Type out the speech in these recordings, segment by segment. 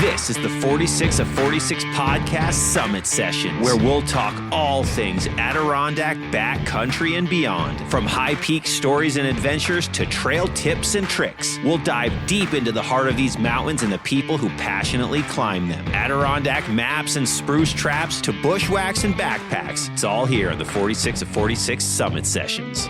This is the 46 of 46 podcast summit session, where we'll talk all things Adirondack, backcountry, and beyond. From high peak stories and adventures to trail tips and tricks, we'll dive deep into the heart of these mountains and the people who passionately climb them. Adirondack maps and spruce traps to bushwhacks and backpacks. It's all here on the 46 of 46 summit sessions.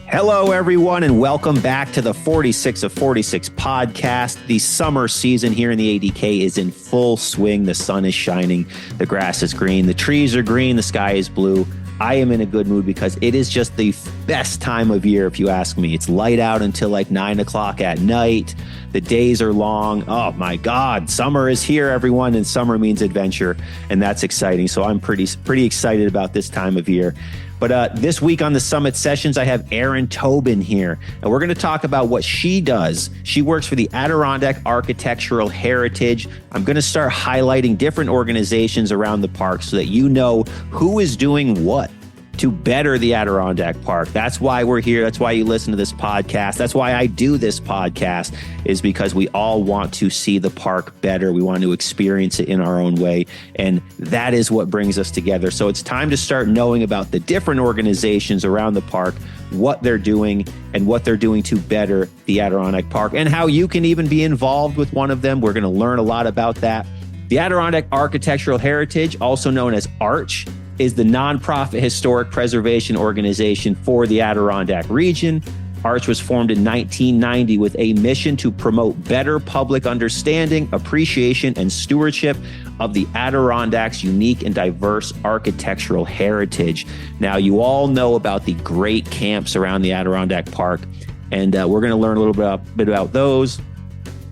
Hello, everyone, and welcome back to the 46 of 46 podcast. The summer season here in the ADK is in full swing. The sun is shining, the grass is green, the trees are green, the sky is blue. I am in a good mood because it is just the best time of year, if you ask me. It's light out until like 9 o'clock at night. The days are long. Oh my God, summer is here, everyone, and summer means adventure, and that's exciting. So I'm pretty excited about this time of year. But this week on the Summit Sessions, I have Erin Tobin here, and we're going to talk about what she does. She works for the Adirondack Architectural Heritage. I'm going to start highlighting different organizations around the park so that you know who is doing what to better the Adirondack Park. That's why we're here. That's why you listen to this podcast. That's why I do this podcast, is because we all want to see the park better. We want to experience it in our own way. And that is what brings us together. So it's time to start knowing about the different organizations around the park, what they're doing and what they're doing to better the Adirondack Park, and how you can even be involved with one of them. We're going to learn a lot about that. The Adirondack Architectural Heritage, also known as AARCH, is the nonprofit historic preservation organization for the Adirondack region. AARCH was formed in 1990 with a mission to promote better public understanding, appreciation, and stewardship of the Adirondacks' unique and diverse architectural heritage. Now, you all know about the great camps around the Adirondack Park, and we're going to learn a little bit about those,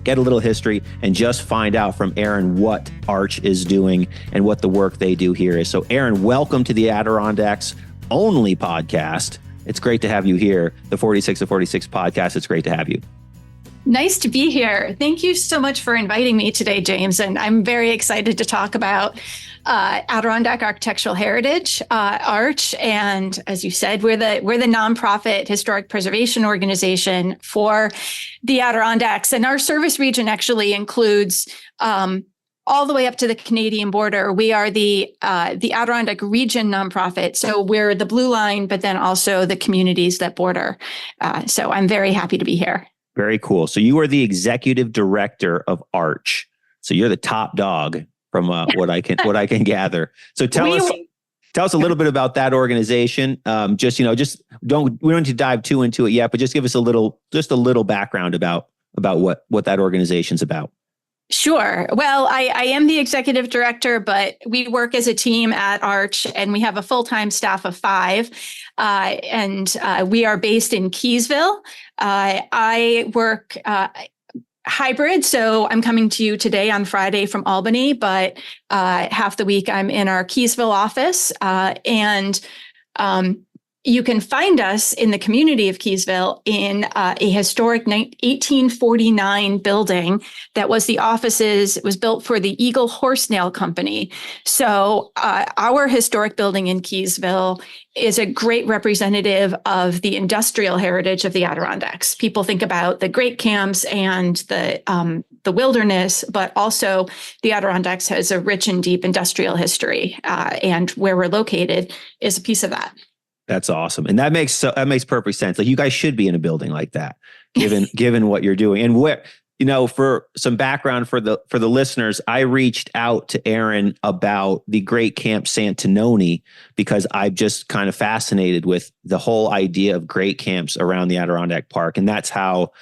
get a little history, and just find out from Erin what AARCH is doing and what the work they do here is. So Erin, welcome to the Adirondacks only podcast. It's great to have you here. The 46 of 46 podcast. It's great to have you. Nice to be here. Thank you so much for inviting me today, James. And I'm very excited to talk about Adirondack Architectural Heritage, AARCH. And as you said, we're the nonprofit historic preservation organization for the Adirondacks. And our service region actually includes all the way up to the Canadian border. We are the Adirondack region nonprofit. So we're the blue line, but then also the communities that border. So I'm very happy to be here. Very cool. So you are the executive director of AARCH. So you're the top dog from what I can gather. So tell us a little bit about that organization. We don't need to dive too into it yet, but just give us a little background about what that organization's about. Sure. Well, I am the executive director, but we work as a team at AARCH, and we have a full-time staff of 5. And we are based in Keysville. I work hybrid, so I'm coming to you today on Friday from Albany, but half the week I'm in our Keysville office. You can find us in the community of Keysville in a historic 1849 building that was the offices. It was built for the Eagle Horse Nail Company. So our historic building in Keysville is a great representative of the industrial heritage of the Adirondacks. People think about the Great Camps and the wilderness, but also the Adirondacks has a rich and deep industrial history, and where we're located is a piece of that. That's awesome. And that makes perfect sense. Like, you guys should be in a building like that, given what you're doing. And where, for some background for the listeners, I reached out to Erin about the Great Camp Santanoni because I'm just kind of fascinated with the whole idea of great camps around the Adirondack Park. And that's how,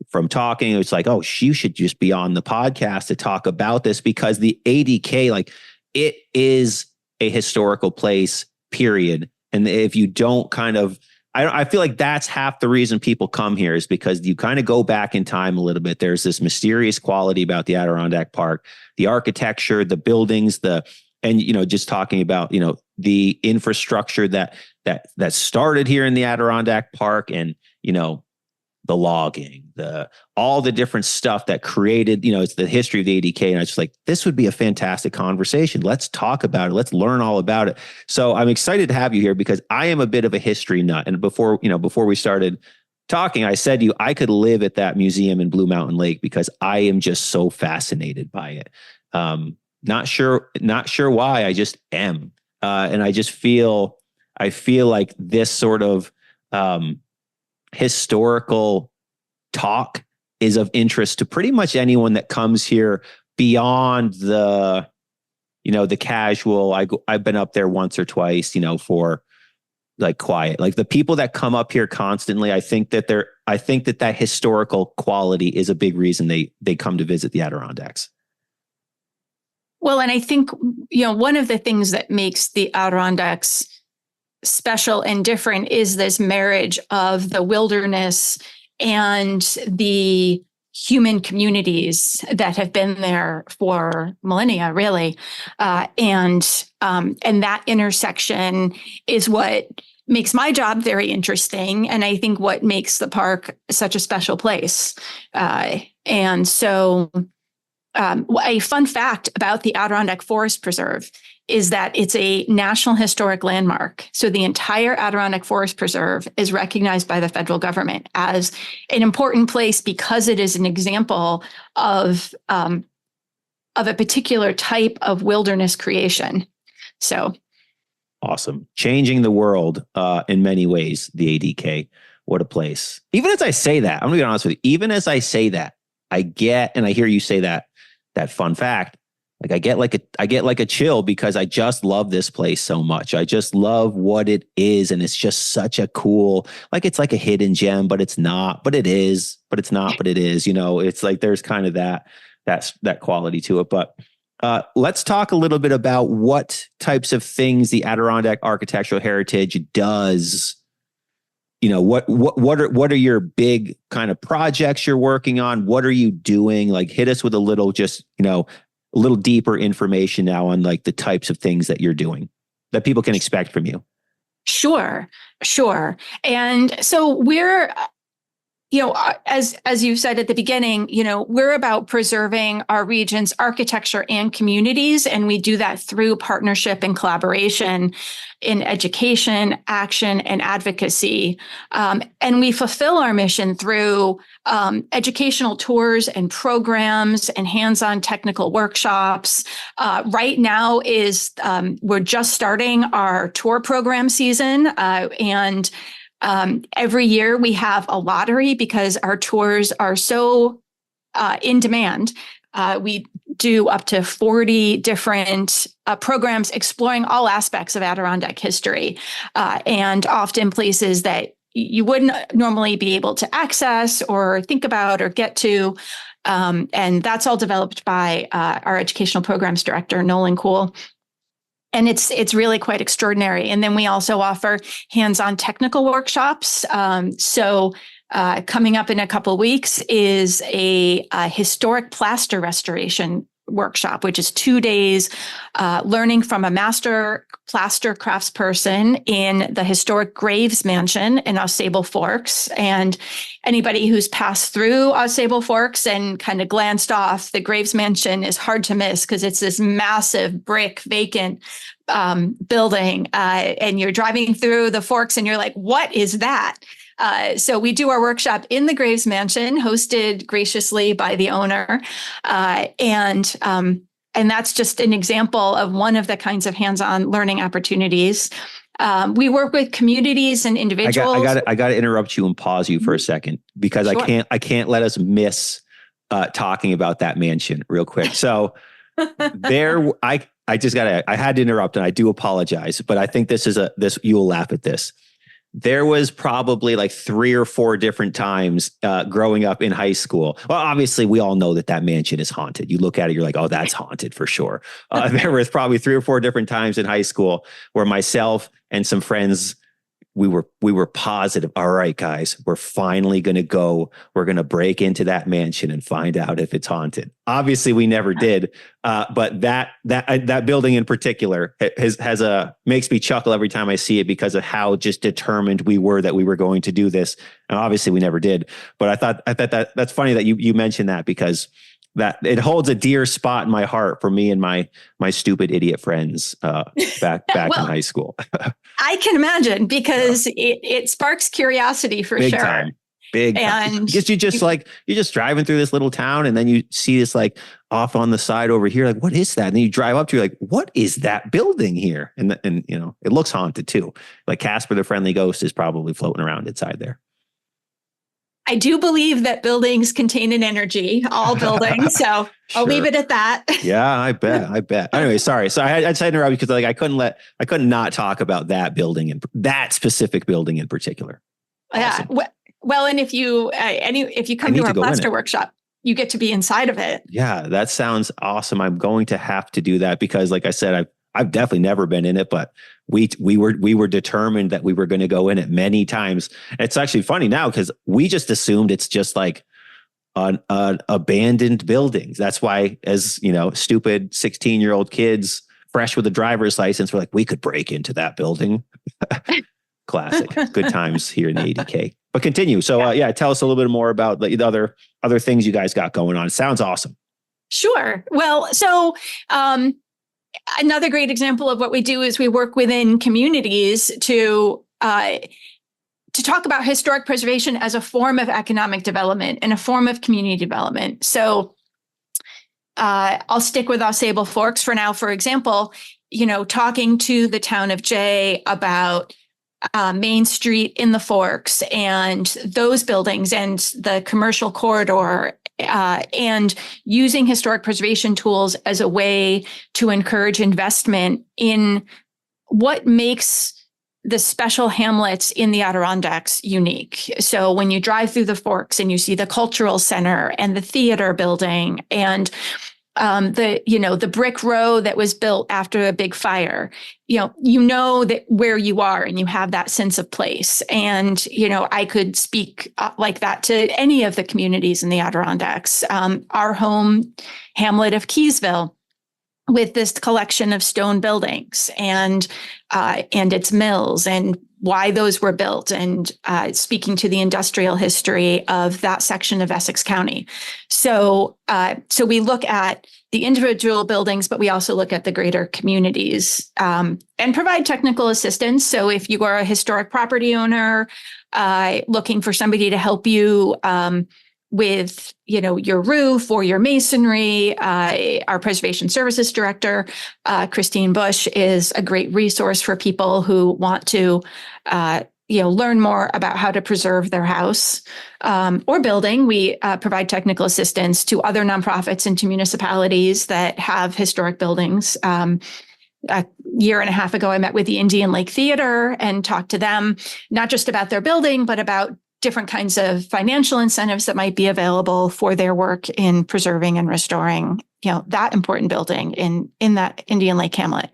from talking, it's like, oh, you should just be on the podcast to talk about this, because the ADK, like, it is a historical place, period. And if you don't I feel like that's half the reason people come here, is because you kind of go back in time a little bit. There's this mysterious quality about the Adirondack Park, the architecture, the buildings, just talking about, the infrastructure that started here in the Adirondack Park, and, the logging, all the different stuff that created, it's the history of the ADK. And I was just like, this would be a fantastic conversation. Let's talk about it. Let's learn all about it. So I'm excited to have you here because I am a bit of a history nut. And before we started talking, I said to you, I could live at that museum in Blue Mountain Lake because I am just so fascinated by it. Not sure why, I just am. And I feel like this sort of historical talk is of interest to pretty much anyone that comes here beyond the casual. I've been up there once or twice, for like quiet, like the people that come up here constantly. I think that historical quality is a big reason they come to visit the Adirondacks. Well, and I think, one of the things that makes the Adirondacks special and different is this marriage of the wilderness and the human communities that have been there for millennia, really. And that intersection is what makes my job very interesting. And I think what makes the park such a special place. And so a fun fact about the Adirondack Forest Preserve is that it's a National Historic Landmark. So the entire Adirondack Forest Preserve is recognized by the federal government as an important place because it is an example of a particular type of wilderness creation. So awesome. Changing the world in many ways, the ADK. What a place. Even as I say that, I'm going to be honest with you, even as I say that, I hear you say that fun fact, like I get like a chill because I just love this place so much. I just love what it is. And it's just such a cool, like, it's like a hidden gem, but it's not, but it is, but it's not, but it is, it's like, there's kind of that quality to it. But let's talk a little bit about what types of things the Adirondack Architectural Heritage does. What are your big kind of projects you're working on? What are you doing? Like, hit us with a little, just, a little deeper information now on like the types of things that you're doing that people can expect from you. Sure. And so we're, as you said at the beginning, we're about preserving our region's architecture and communities, and we do that through partnership and collaboration in education, action, and advocacy. And we fulfill our mission through educational tours and programs and hands-on technical workshops. Right now we're just starting our tour program season, and every year we have a lottery because our tours are so in demand. We do up to 40 different programs exploring all aspects of Adirondack history, and often places that you wouldn't normally be able to access or think about or get to. And that's all developed by our educational programs director, Nolan Cool. And it's really quite extraordinary. And then we also offer hands-on technical workshops. So coming up in a couple of weeks is a historic plaster restoration workshop, which is 2 days learning from a master plaster craftsperson in the historic Graves Mansion in Ausable Forks. And anybody who's passed through Ausable Forks and kind of glanced off, the Graves Mansion is hard to miss because it's this massive brick vacant building. And you're driving through the Forks and you're like, what is that? So we do our workshop in the Graves Mansion, hosted graciously by the owner. And that's just an example of one of the kinds of hands-on learning opportunities. We work with communities and individuals. I got to interrupt you and pause you for a second because sure. I can't let us miss talking about that mansion real quick. So I had to interrupt and I do apologize, but I think you will laugh at this. There was probably like 3 or 4 different times growing up in high school. Well, obviously, we all know that mansion is haunted. You look at it, you're like, oh, that's haunted for sure. There was probably 3 or 4 different times in high school where myself and some friends we were positive. All right, guys, we're finally going to go. We're going to break into that mansion and find out if it's haunted. Obviously, we never did. But that building in particular makes me chuckle every time I see it because of how just determined we were that we were going to do this. And obviously, we never did. But I thought that's funny that you mentioned that, because that it holds a dear spot in my heart for me and my stupid idiot friends back in high school. I can imagine, because it sparks curiosity for Big sure. Time. Big time. And because you're just driving through this little town, and then you see this like off on the side over here, like, what is that? And then you drive up to, you're like, what is that building here? And it looks haunted too. Like Casper the Friendly Ghost is probably floating around inside there. I do believe that buildings contain an energy, all buildings. So I'll leave it at that. Yeah, I bet. Anyway, sorry. So I decided to interrupt because I couldn't not talk about that building and that specific building in particular. Awesome. Yeah. Well, and if you come to our plaster workshop, you get to be inside of it. Yeah, that sounds awesome. I'm going to have to do that because, like I said, I've definitely never been in it, but we were determined that we were going to go in it many times. It's actually funny now because we just assumed it's just like an abandoned buildings. That's why, as stupid 16-year-old kids fresh with a driver's license, we're like, we could break into that building. Classic. Good times here in the ADK. But continue. So tell us a little bit more about the other things you guys got going on. It sounds awesome. Sure. Well, so another great example of what we do is we work within communities to talk about historic preservation as a form of economic development and a form of community development. So I'll stick with Ausable Forks for now. For example, talking to the town of Jay about Main Street in the Forks and those buildings and the commercial corridor, and using historic preservation tools as a way to encourage investment in what makes the special hamlets in the Adirondacks unique. So when you drive through the Forks and you see the cultural center and the theater building and the brick row that was built after a big fire, that where you are and you have that sense of place. And, I could speak like that to any of the communities in the Adirondacks. Our home hamlet of Keysville, with this collection of stone buildings and its mills and why those were built, and speaking to the industrial history of that section of Essex County. So we look at the individual buildings, but we also look at the greater communities and provide technical assistance. So if you are a historic property owner looking for somebody to help you with your roof or your masonry, our preservation services director, Christine Bush, is a great resource for people who want to learn more about how to preserve their house or building. We provide technical assistance to other nonprofits and to municipalities that have historic buildings. A year and a half ago, I met with the Indian Lake Theater and talked to them, not just about their building, but about different kinds of financial incentives that might be available for their work in preserving and restoring, that important building in that Indian Lake hamlet.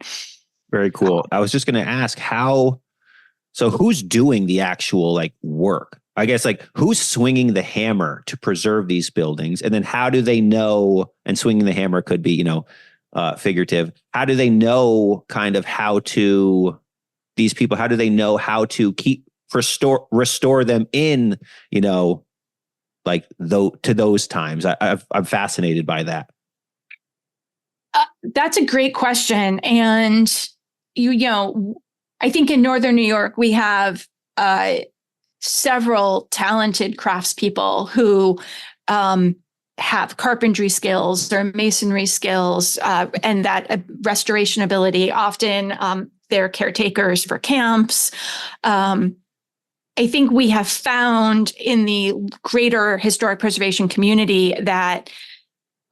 Very cool. I was just going to ask so who's doing the actual work? I guess who's swinging the hammer to preserve these buildings? And then how do they know, and swinging the hammer could be, figurative. How do they know how do they know how to restore them in, to those times? I'm fascinated by that. That's a great question. And, I think in Northern New York, we have several talented craftspeople who have carpentry skills or masonry skills and that restoration ability. Often they're caretakers for camps. I think we have found in the greater historic preservation community that,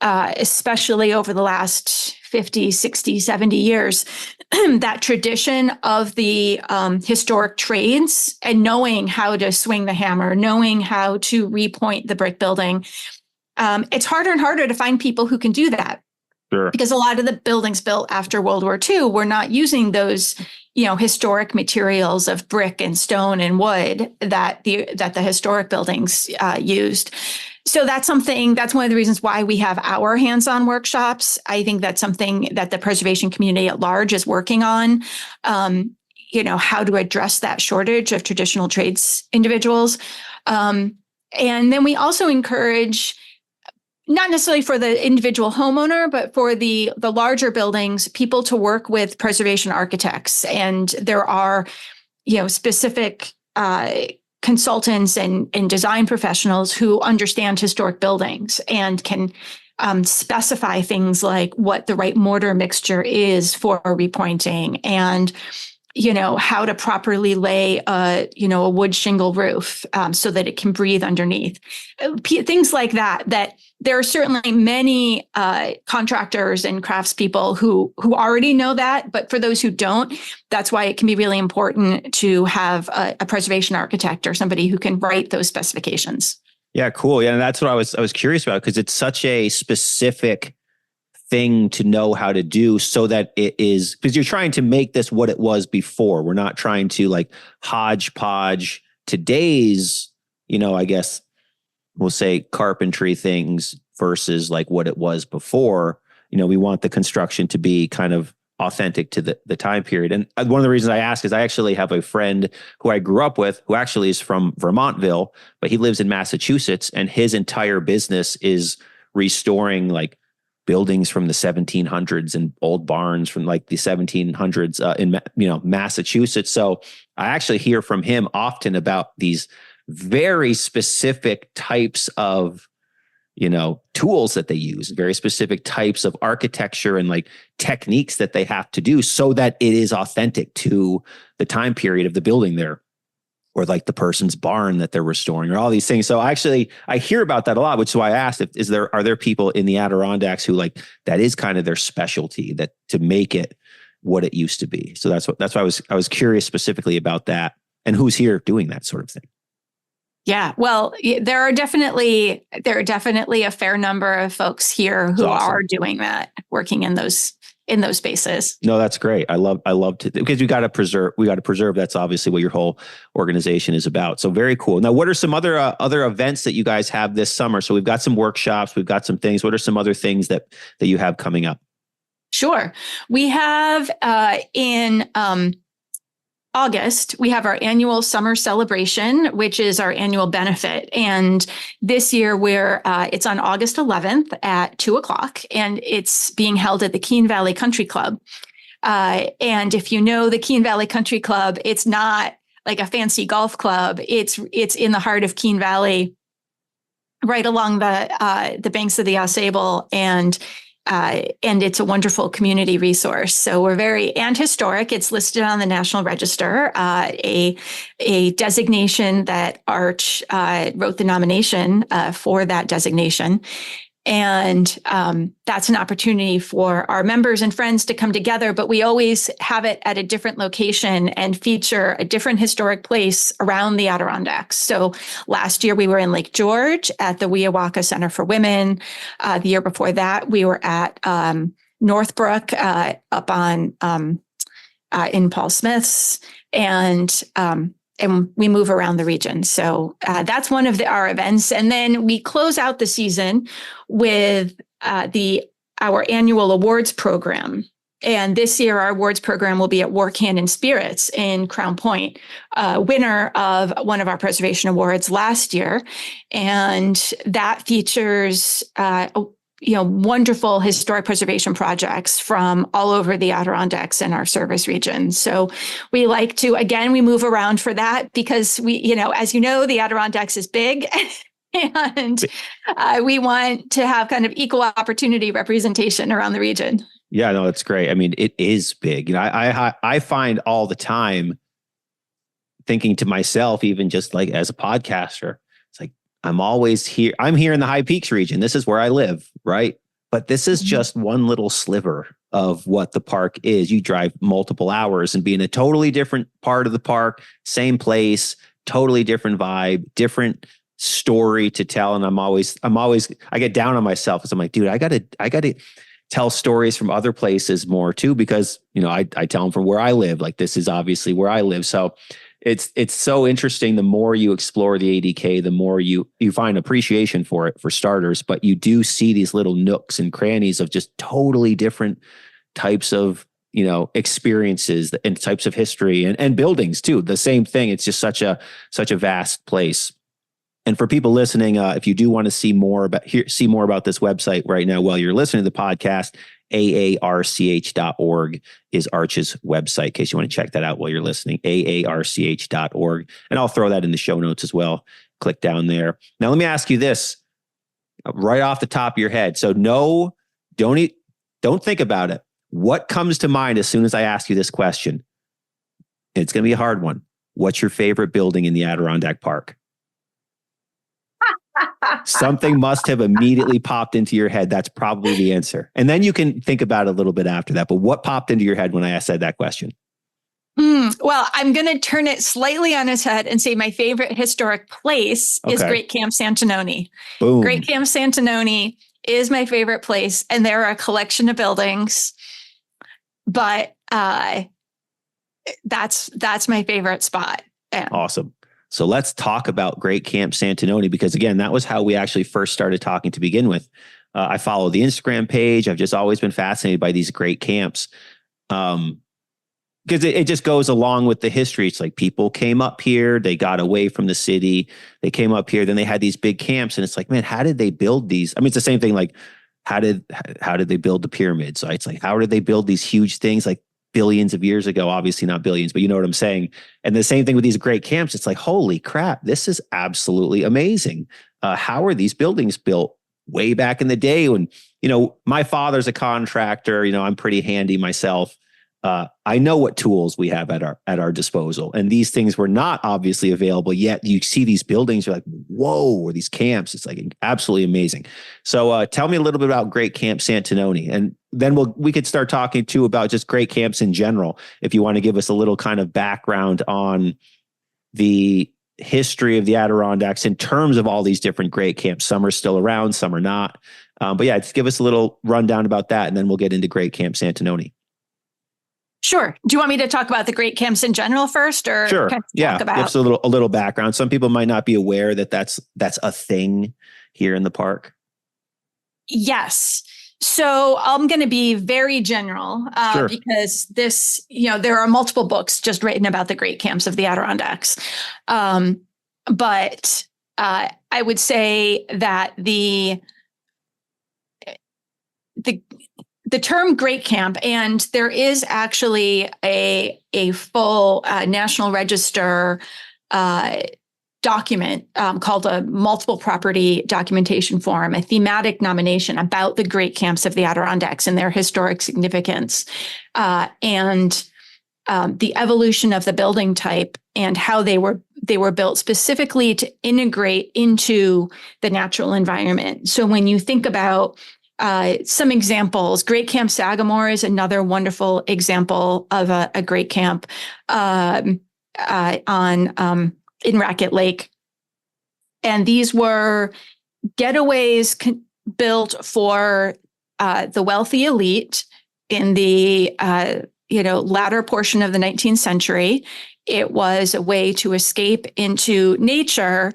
especially over the last 50, 60, 70 years, that tradition of the historic trades and knowing how to swing the hammer, knowing how to repoint the brick building, it's harder and harder to find people who can do that. Sure. Because a lot of the buildings built after World War II were not using those, historic materials of brick and stone and wood that the historic buildings used. So that's one of the reasons why we have our hands-on workshops. I think that's something that the preservation community at large is working on, how to address that shortage of traditional trades individuals. And then we also encourage, not necessarily for the individual homeowner, but for the larger buildings, people to work with preservation architects. And there are, specific consultants and design professionals who understand historic buildings and can specify things like what the right mortar mixture is for repointing, and how to properly lay a wood shingle roof so that it can breathe underneath. Things like that there are certainly many contractors and craftspeople who already know that, but for those who don't, that's why it can be really important to have a preservation architect or somebody who can write those specifications. Yeah, cool. Yeah, and that's what I was curious about, because it's such a specific thing to know how to do, so that it is, because you're trying to make this what it was before. We're not trying to like hodgepodge today's, I guess we'll say carpentry things versus like what it was before. We want the construction to be kind of authentic to the time period. And one of the reasons I ask is I actually have a friend who I grew up with who actually is from Vermontville, but he lives in Massachusetts, and his entire business is restoring like buildings from the 1700s and old barns from like the 1700s in Massachusetts. So I actually hear from him often about these very specific types of tools that they use, very specific types of architecture and like techniques that they have to do so that it is authentic to the time period of the building there, or like the person's barn that they're restoring, or all these things. So I hear about that a lot, which is why I asked, are there people in the Adirondacks who like, that is kind of their specialty, that to make it what it used to be. So that's why I was curious specifically about that, and who's here doing that sort of thing. Yeah, well, there are definitely a fair number of folks here who are doing that, working in those spaces. No, that's great. I love to, because we got to preserve. That's obviously what your whole organization is about. So very cool. Now, what are some other events that you guys have this summer? So we've got some workshops, we've got some things. What are some other things that you have coming up? Sure. We have in August, we have our annual summer celebration, which is our annual benefit. And this year it's on August 11th at 2:00, and it's being held at the Keene Valley Country Club. And if you know the Keene Valley Country Club, it's not like a fancy golf club. It's in the heart of Keene Valley, right along the banks of the Ausable, and it's a wonderful community resource. So and historic. It's listed on the National Register, a designation that AARCH wrote the nomination for that designation. And that's an opportunity for our members and friends to come together, but we always have it at a different location and feature a different historic place around the Adirondacks. So last year we were in Lake George at the Weowaka Center for Women. The year before that, we were at Northbrook up on in Paul Smith's, and we move around the region. So that's one of our events. And then we close out the season with our annual awards program. And this year, our awards program will be at War Cannon Spirits in Crown Point, winner of one of our preservation awards last year. And that features wonderful historic preservation projects from all over the Adirondacks and our service region. So we like to, again, we move around for that because as you know, the Adirondacks is big and we want to have kind of equal opportunity representation around the region. Yeah, no, that's great. I mean, it is big. I find all the time thinking to myself, even just like as a podcaster, it's like, I'm always here. I'm here in the High Peaks region. This is where I live, right? But this is just one little sliver of what the park is. You drive multiple hours and be in a totally different part of the park, same place, totally different vibe, different story to tell. And I'm always, I get down on myself because I'm like, dude, I gotta tell stories from other places more too, because, I tell them from where I live, like this is obviously where I live. So it's so interesting. The more you explore the ADK, the more you find appreciation for it, for starters, but you do see these little nooks and crannies of just totally different types of, experiences and types of history and buildings too. The same thing. It's just such a vast place. And for people listening, if you do want to see more about this website right now while you're listening to the podcast, AARCH.org is ARCH's website, in case you want to check that out while you're listening, AARCH.org. And I'll throw that in the show notes as well. Click down there. Now, let me ask you this right off the top of your head. So don't think about it. What comes to mind as soon as I ask you this question? It's going to be a hard one. What's your favorite building in the Adirondack Park? Something must have immediately popped into your head. That's probably the answer. And then you can think about it a little bit after that. But what popped into your head when I said that question? Well, I'm going to turn it slightly on its head and say my favorite historic place is Great Camp Santanoni. Boom. Great Camp Santanoni is my favorite place. And there are a collection of buildings, but that's my favorite spot. Yeah. Awesome. So let's talk about Great Camp Santanoni, because again, that was how we actually first started talking to begin with. I follow the Instagram page. I've just always been fascinated by these great camps. Because it just goes along with the history. It's like people came up here, they got away from the city, they came up here, then they had these big camps. And it's like, man, how did they build these? I mean, it's the same thing. Like, how did they build the pyramids? So it's like, how did they build these huge things? Like, billions of years ago, obviously not billions, but you know what I'm saying? And the same thing with these great camps. It's like, holy crap, this is absolutely amazing. How are these buildings built way back in the day when, my father's a contractor, I'm pretty handy myself. I know what tools we have at our disposal, and these things were not obviously available yet. You see these buildings, you're like, whoa, or these camps. It's like absolutely amazing. So tell me a little bit about Great Camp Santanoni, and then we could start talking too about just great camps in general. If you want to give us a little kind of background on the history of the Adirondacks in terms of all these different great camps. Some are still around, some are not. But yeah, just give us a little rundown about that, and then we'll get into Great Camp Santanoni. Sure. Do you want me to talk about the great camps in general first, or sure? Yeah, give us a little background. Some people might not be aware that that's a thing here in the park. Yes. So I'm going to be very general Sure. because this, there are multiple books just written about the great camps of the Adirondacks. But I would say that the term Great Camp, and there is actually a full National Register document called a multiple property documentation form, a thematic nomination about the Great Camps of the Adirondacks and their historic significance, and the evolution of the building type and how they were built specifically to integrate into the natural environment. So when you think about some examples, Great Camp Sagamore is another wonderful example of a great camp in Racket Lake. And these were getaways built for the wealthy elite in the latter portion of the 19th century. It was a way to escape into nature.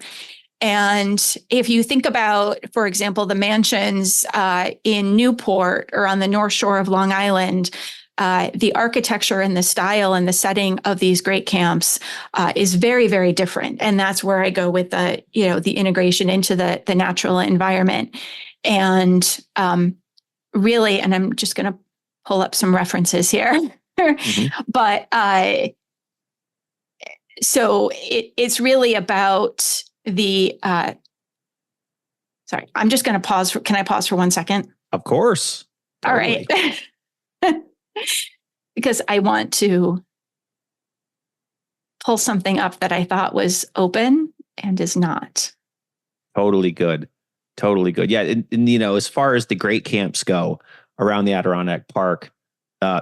And if you think about, for example, the mansions in Newport or on the North Shore of Long Island, the architecture and the style and the setting of these great camps is very, very different. And that's where I go with the integration into the natural environment. And really, and I'm just going to pull up some references here, mm-hmm. But so it's really about the, sorry, I'm just going to pause. Can I pause for 1 second? Of course. Totally. All right. Because I want to pull something up that I thought was open and is not. Totally good. Totally good. Yeah. And as far as the great camps go around the Adirondack Park,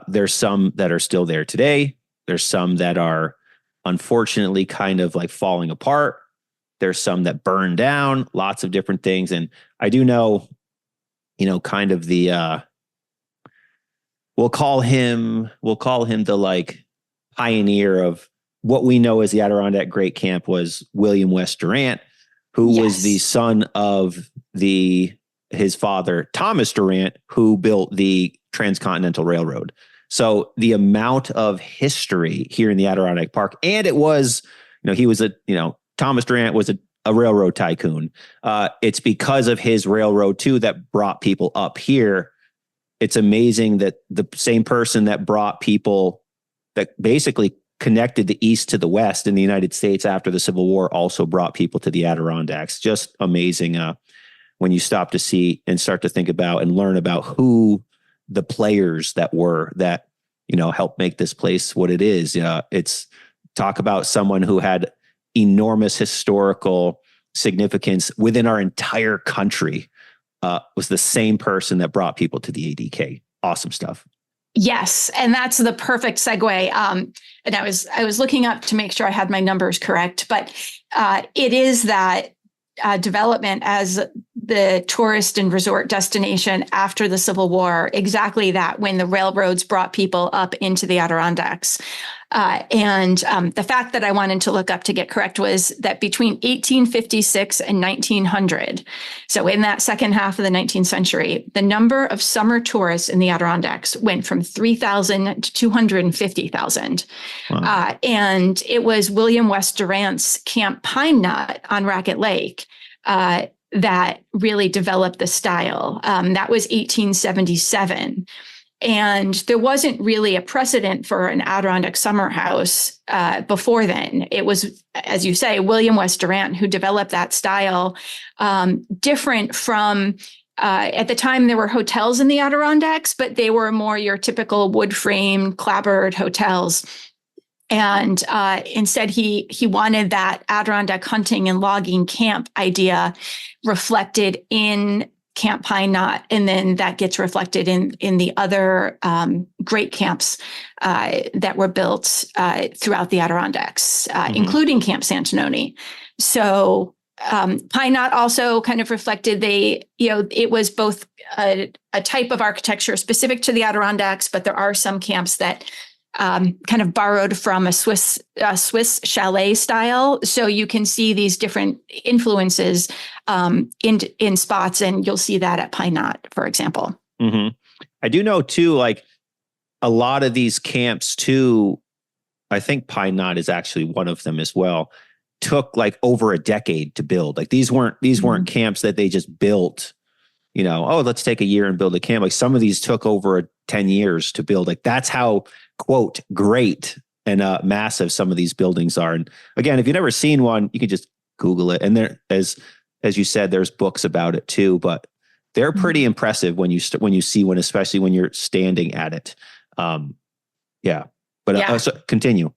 there's some that are still there today. There's some that are unfortunately kind of like falling apart. There's some that burn down, lots of different things. And I do know, kind of the we'll call him the like pioneer of what we know as the Adirondack Great Camp was William West Durant, who was the son of his father, Thomas Durant, who built the Transcontinental Railroad. So the amount of history here in the Adirondack Park, and it was, Thomas Durant was a railroad tycoon. It's because of his railroad too that brought people up here. It's amazing that the same person that brought people, that basically connected the East to the West in the United States after the Civil War, also brought people to the Adirondacks. Just amazing when you stop to see and start to think about and learn about who the players that helped make this place what it is. It's talk about someone who had enormous historical significance within our entire country. Was the same person that brought people to the ADK. Awesome stuff. Yes, and that's the perfect segue. And I was looking up to make sure I had my numbers correct, but it is that development as the tourist and resort destination after the Civil War, exactly that, when the railroads brought people up into the Adirondacks. And the fact that I wanted to look up to get correct was that between 1856 and 1900, so in that second half of the 19th century, the number of summer tourists in the Adirondacks went from 3,000 to 250,000. Wow. And it was William West Durant's Camp Pine Knot on Racket Lake that really developed the style. That was 1877. And there wasn't really a precedent for an Adirondack summer house before then. It was, as you say, William West Durant who developed that style, different from, at the time there were hotels in the Adirondacks, but they were more your typical wood frame, clapboard hotels. And instead, he wanted that Adirondack hunting and logging camp idea reflected in Camp Pine Knot, and then that gets reflected in the other great camps that were built throughout the Adirondacks, including Camp Santanoni. So Pine Knot also kind of reflected it was both a type of architecture specific to the Adirondacks, but there are some camps that kind of borrowed from a Swiss chalet style. So you can see these different influences in spots, and you'll see that at Pine Knot, for example. Mm-hmm. I do know too, like a lot of these camps too, I think Pine Knot is actually one of them as well, took like over a decade to build. Like these weren't camps that they just built, let's take a year and build a camp. Like some of these took over 10 years to build. Like that's how, quote, great and massive some of these buildings are. And again, if you've never seen one, you can just Google it. And there, as you said, there's books about it too, but they're pretty impressive when you see one, especially when you're standing at it. So continue.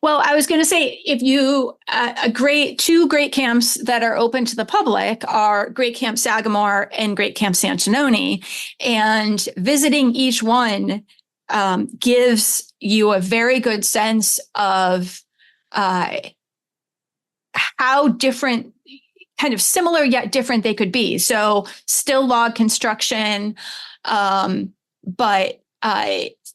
Well, I was going to say, if you two great camps that are open to the public are Great Camp Sagamore and Great Camp Santanoni, and visiting each one gives you a very good sense of how different, kind of similar yet different they could be. So still log construction, but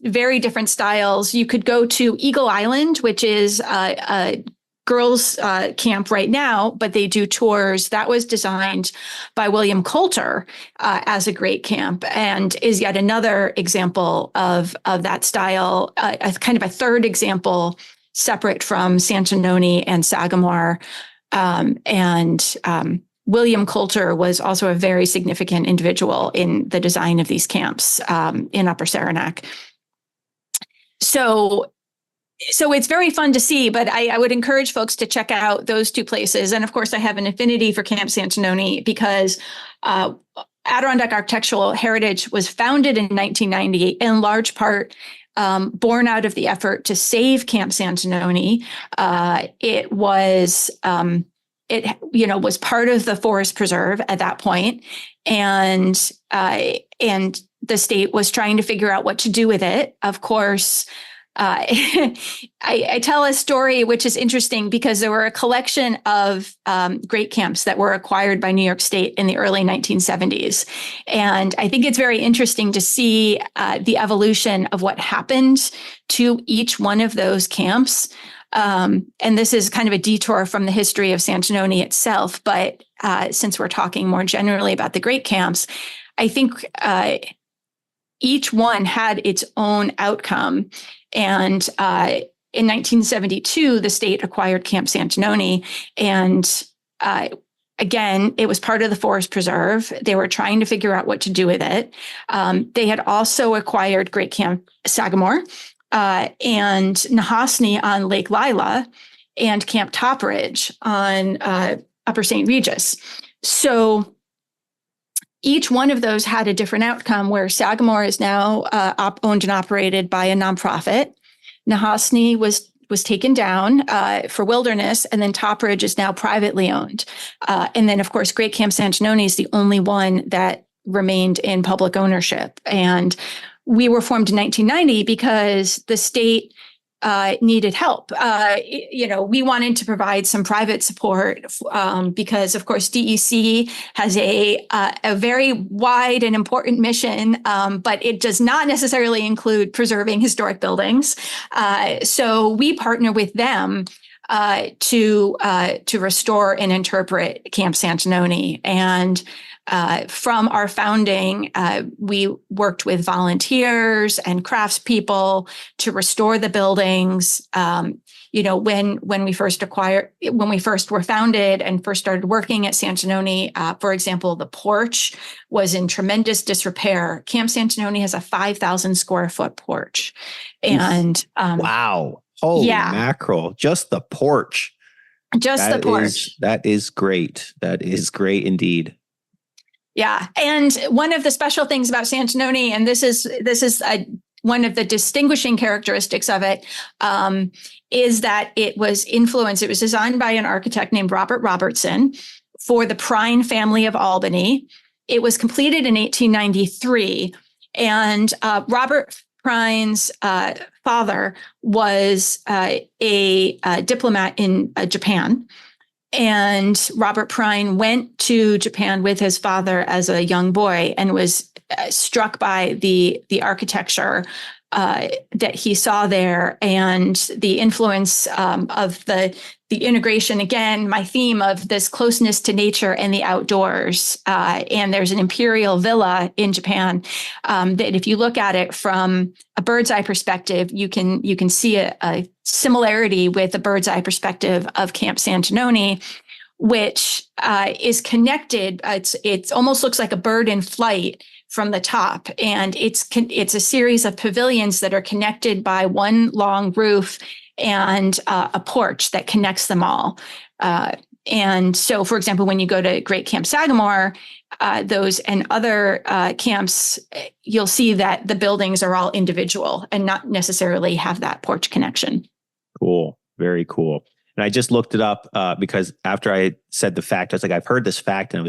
very different styles. You could go to Eagle Island, which is a girls' camp right now, but they do tours. That was designed by William Coulter as a great camp, and is yet another example of that style, a kind of a third example separate from Santanoni and Sagamore. William Coulter was also a very significant individual in the design of these camps in Upper Saranac. So it's very fun to see, but I would encourage folks to check out those two places. And of course, I have an affinity for Camp Santanoni because Adirondack Architectural Heritage was founded in 1998, in large part born out of the effort to save Camp Santanoni. It was was part of the forest preserve at that point, and the state was trying to figure out what to do with it. Of course, I tell a story which is interesting because there were a collection of great camps that were acquired by New York State in the early 1970s. And I think it's very interesting to see the evolution of what happened to each one of those camps. And this is kind of a detour from the history of Santanoni itself. But since we're talking more generally about the great camps, I think each one had its own outcome. And in 1972, the state acquired Camp Santanoni. And again, it was part of the Forest Preserve. They were trying to figure out what to do with it. They had also acquired Great Camp Sagamore and Nahasni on Lake Lila and Camp Topridge on Upper St. Regis. So each one of those had a different outcome, where Sagamore is now owned and operated by a nonprofit. Nahasni was taken down for wilderness, and then Topridge is now privately owned. And then, of course, Great Camp Santanoni is the only one that remained in public ownership. And we were formed in 1990 because the state needed help. We wanted to provide some private support because, of course, DEC has a very wide and important mission, but it does not necessarily include preserving historic buildings. So we partner with them to restore and interpret Camp Santanoni. And from our founding, we worked with volunteers and craftspeople to restore the buildings. When we first were founded and first started working at Santanoni, for example, the porch was in tremendous disrepair. Camp Santanoni has a 5,000 square foot porch, and wow, holy mackerel! Just the porch. The porch. That is great. That is great indeed. Yeah. And one of the special things about Santanoni, and this is one of the distinguishing characteristics of it, is that it was designed by an architect named Robert Robertson for the Prine family of Albany. It was completed in 1893. And Robert Prine's father was a diplomat in Japan. And Robert Prine went to Japan with his father as a young boy and was struck by the architecture that he saw there, and the influence of the integration. Again, my theme of this closeness to nature and the outdoors. And there's an imperial villa in Japan that, if you look at it from a bird's eye perspective, you can see a similarity with the bird's eye perspective of Camp Santanoni, which is connected. It almost looks like a bird in flight from the top, and it's a series of pavilions that are connected by one long roof and a porch that connects them all. And so, for example, when you go to Great Camp Sagamore, those and other camps, you'll see that the buildings are all individual and not necessarily have that porch connection. Cool. Very cool. And I just looked it up because after I said the fact, I was like, I've heard this fact, and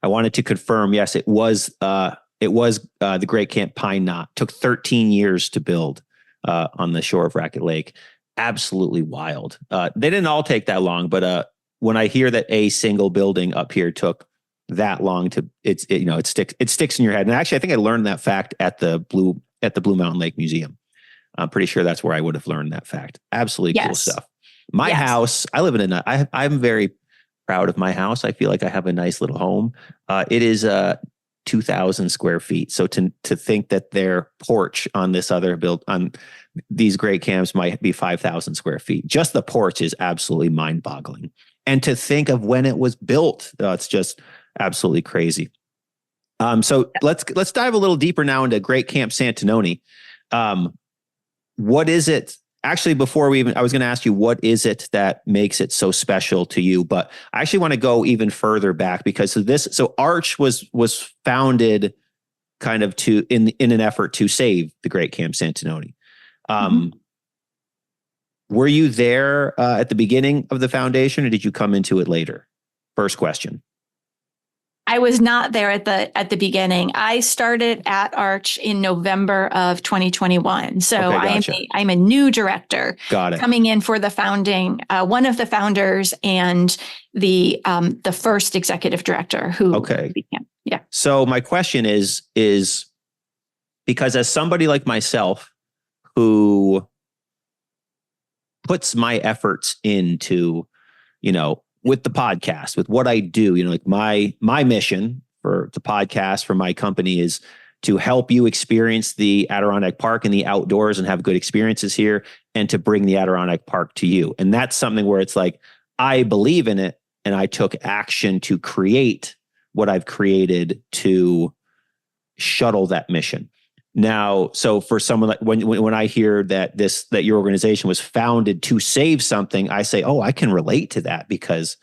I wanted to confirm. Yes, it was the Great Camp Pine Knot. Took 13 years to build on the shore of Racket Lake. Absolutely wild. They didn't all take that long, but when I hear that a single building up here took that long it sticks in your head. And actually, I think I learned that fact at the Blue Mountain Lake Museum. I'm pretty sure that's where I would have learned that fact. Absolutely cool stuff. My house, I live in I'm very proud of my house. I feel like I have a nice little home. It is 2,000 square feet. So to think that their porch on this other on these great camps might be 5,000 square feet. Just the porch is absolutely mind-boggling. And to think of when it was built, it's just absolutely crazy. So let's dive a little deeper now into Great Camp Santanoni. What is it? Actually, I was going to ask you, what is it that makes it so special to you? But I actually want to go even further back, because so AARCH was founded kind of in an effort to save the Great Camp Santanoni. Were you there at the beginning of the foundation, or did you come into it later? First question. I was not there at the beginning. I started at AARCH in November of 2021. So Okay, gotcha. I'm a new director. Got it. Coming in for the founding, one of the founders and the first executive director who became. Yeah. So my question is because as somebody like myself who puts my efforts into, with the podcast, with what I do, like my mission for the podcast, for my company is to help you experience the Adirondack Park and the outdoors and have good experiences here, and to bring the Adirondack Park to you. And that's something where it's like, I believe in it and I took action to create what I've created to shuttle that mission. Now, so for someone like when I hear that your organization was founded to save something, I say, oh, I can relate to that, because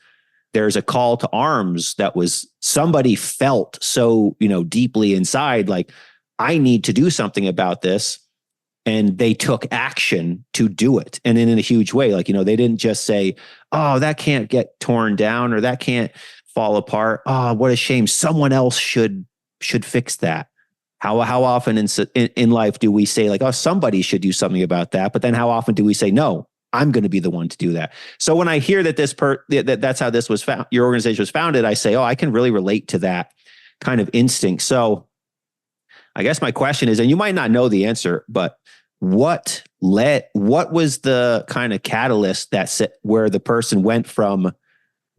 there's a call to arms that was somebody felt so, deeply inside, like, I need to do something about this. And they took action to do it. And in a huge way, like, they didn't just say, oh, that can't get torn down or that can't fall apart. Oh, what a shame. Someone else should fix that. How often in life do we say, like, oh, somebody should do something about that? But then how often do we say, no, I'm going to be the one to do that? So when I hear that that's how this was found, your organization was founded, I say, oh, I can really relate to that kind of instinct. So I guess my question is, and you might not know the answer, but what was the kind of catalyst where the person went from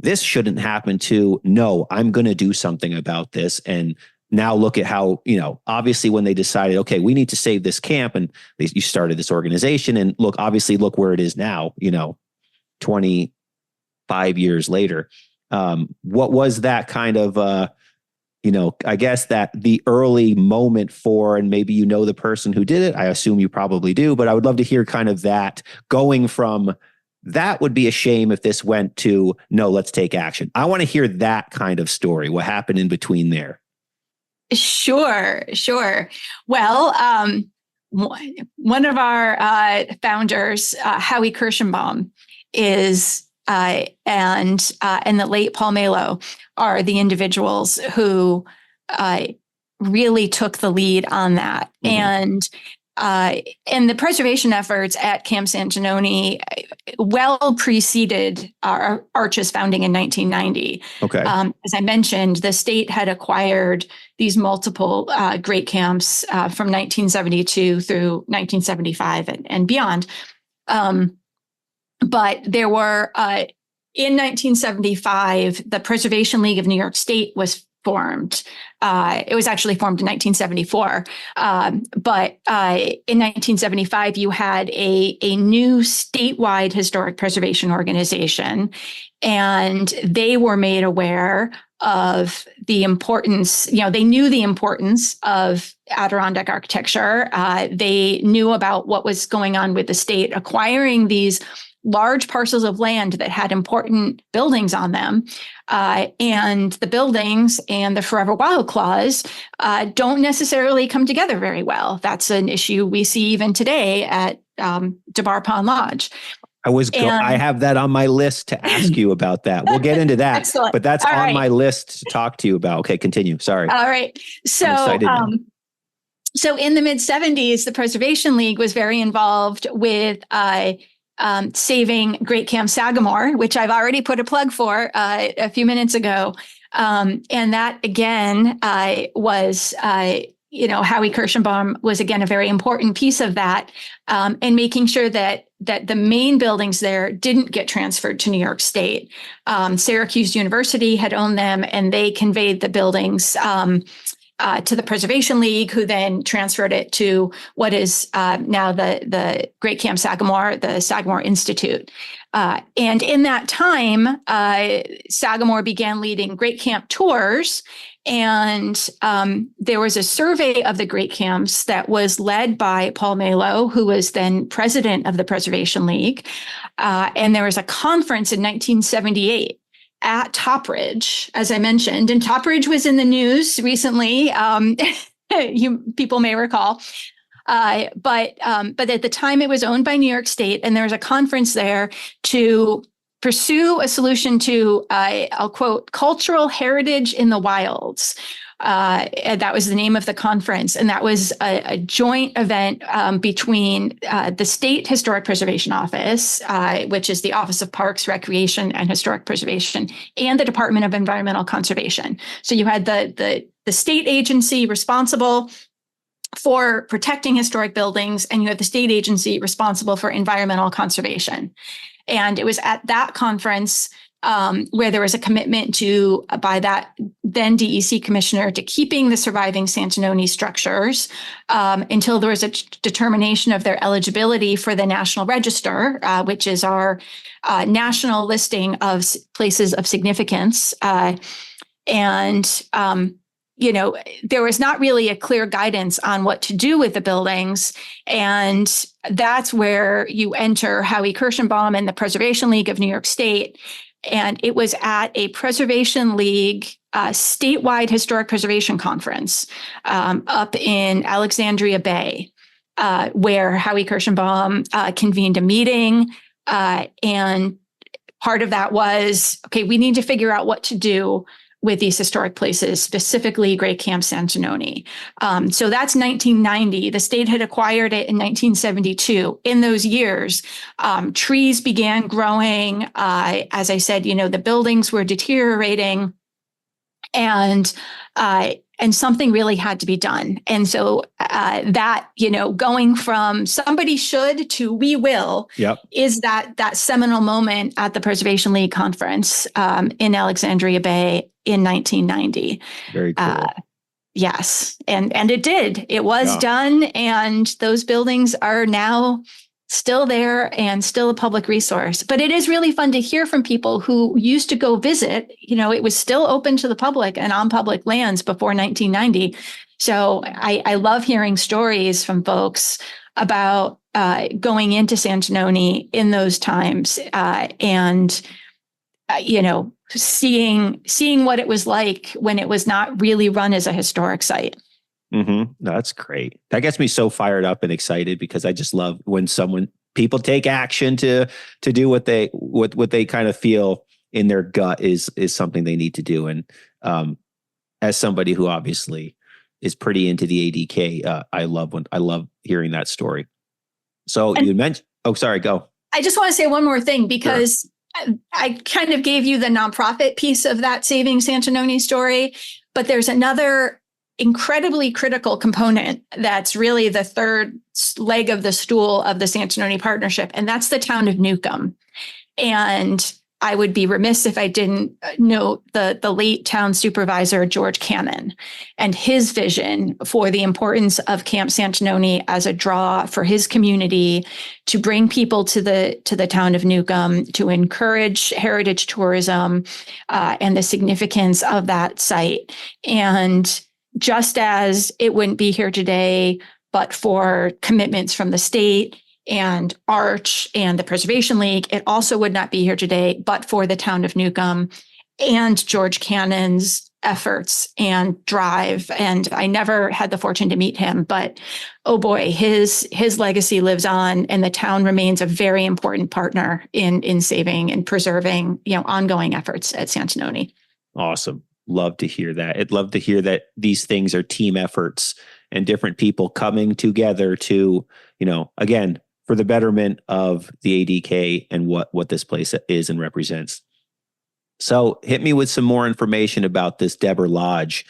this shouldn't happen to, no, I'm going to do something about this? And now look at how, obviously when they decided, okay, we need to save this camp, and you started this organization, and look where it is now, 25 years later. What was that kind of, I guess that the early moment for, and maybe the person who did it, I assume you probably do, but I would love to hear kind of that going from, that would be a shame if this went to, no, let's take action. I want to hear that kind of story. What happened in between there? Sure. Well, one of our founders, Howie Kirschenbaum, and the late Paul Malo are the individuals who really took the lead on that. Mm-hmm. And the preservation efforts at Camp Santanoni well preceded our AARCH's founding in 1990. Okay. As I mentioned, the state had acquired these multiple great camps from 1972 through 1975 and beyond. But there were, in 1975, the Preservation League of New York State was formed. It was actually formed in 1974. But in 1975, you had a new statewide historic preservation organization, and they were made aware of the importance, they knew the importance of Adirondack architecture. They knew about what was going on with the state acquiring these large parcels of land that had important buildings on them. And the buildings and the Forever Wild Clause don't necessarily come together very well. That's an issue we see even today at DeBar Pond Lodge. I have that on my list to ask you about that. We'll get into that. Excellent. But that's on my list to talk to you about. Okay, continue. Sorry. All right. So in the mid-70s, the Preservation League was very involved with saving Great Camp Sagamore, which I've already put a plug for a few minutes ago. And that, again, was, Howie Kirschenbaum was, again, a very important piece of that, and making sure that the main buildings there didn't get transferred to New York State. Syracuse University had owned them, and they conveyed the buildings to the Preservation League, who then transferred it to what is now the Great Camp Sagamore, the Sagamore Institute. And in that time, Sagamore began leading Great Camp tours. And there was a survey of the Great Camps that was led by Paul Malo, who was then president of the Preservation League. And there was a conference in 1978 at Topridge, as I mentioned, and Topridge was in the news recently. People may recall, but at the time it was owned by New York State, and there was a conference there to pursue a solution to, I'll quote, cultural heritage in the wilds. And that was the name of the conference. And that was a joint event between the State Historic Preservation Office, which is the Office of Parks, Recreation, and Historic Preservation, and the Department of Environmental Conservation. So you had the state agency responsible for protecting historic buildings, and you had the state agency responsible for environmental conservation. And it was at that conference where there was a commitment by that then DEC commissioner to keeping the surviving Santanoni structures until there was a determination of their eligibility for the National Register, which is our national listing of places of significance. There was not really a clear guidance on what to do with the buildings. And that's where you enter Howie Kirschenbaum and the Preservation League of New York State. And it was at a Preservation League statewide historic preservation conference up in Alexandria Bay, where Howie Kirschenbaum convened a meeting. And part of that was, okay, we need to figure out what to do with these historic places, specifically Great Camp Santanoni. So that's 1990. The state had acquired it in 1972. In those years, trees began growing. As I said, the buildings were deteriorating, and something really had to be done. And so going from somebody should to we will is that seminal moment at the Preservation League conference in Alexandria Bay in 1990. Very cool. Yes. And it did. It was done. And those buildings are now still there and still a public resource. But it is really fun to hear from people who used to go visit. It was still open to the public and on public lands before 1990. So I love hearing stories from folks about going into Santanoni in those times and seeing what it was like when it was not really run as a historic site. Mm-hmm. No, that's great. That gets me so fired up and excited, because I just love when people take action to do what they kind of feel in their gut is something they need to do. And as somebody who obviously is pretty into the ADK, I love hearing that story. So you mentioned, sorry, go. I just want to say one more thing, because I kind of gave you the nonprofit piece of that Saving Santanoni story, but there's another incredibly critical component that's really the third leg of the stool of the Santanoni partnership, and that's the town of Newcomb. And I would be remiss if I didn't note the late town supervisor, George Cannon, and his vision for the importance of Camp Santanoni as a draw for his community, to bring people to the town of Newcomb, to encourage heritage tourism and the significance of that site. And just as it wouldn't be here today, but for commitments from the state and AARCH and the Preservation League, it also would not be here today, but for the town of Newcomb and George Cannon's efforts and drive. And I never had the fortune to meet him, but oh boy, his legacy lives on, and the town remains a very important partner in saving and preserving, ongoing efforts at Santanoni. Awesome. Love to hear that. I'd love to hear that these things are team efforts and different people coming together to, again, for the betterment of the ADK and what this place is and represents. So hit me with some more information about this Deborah Lodge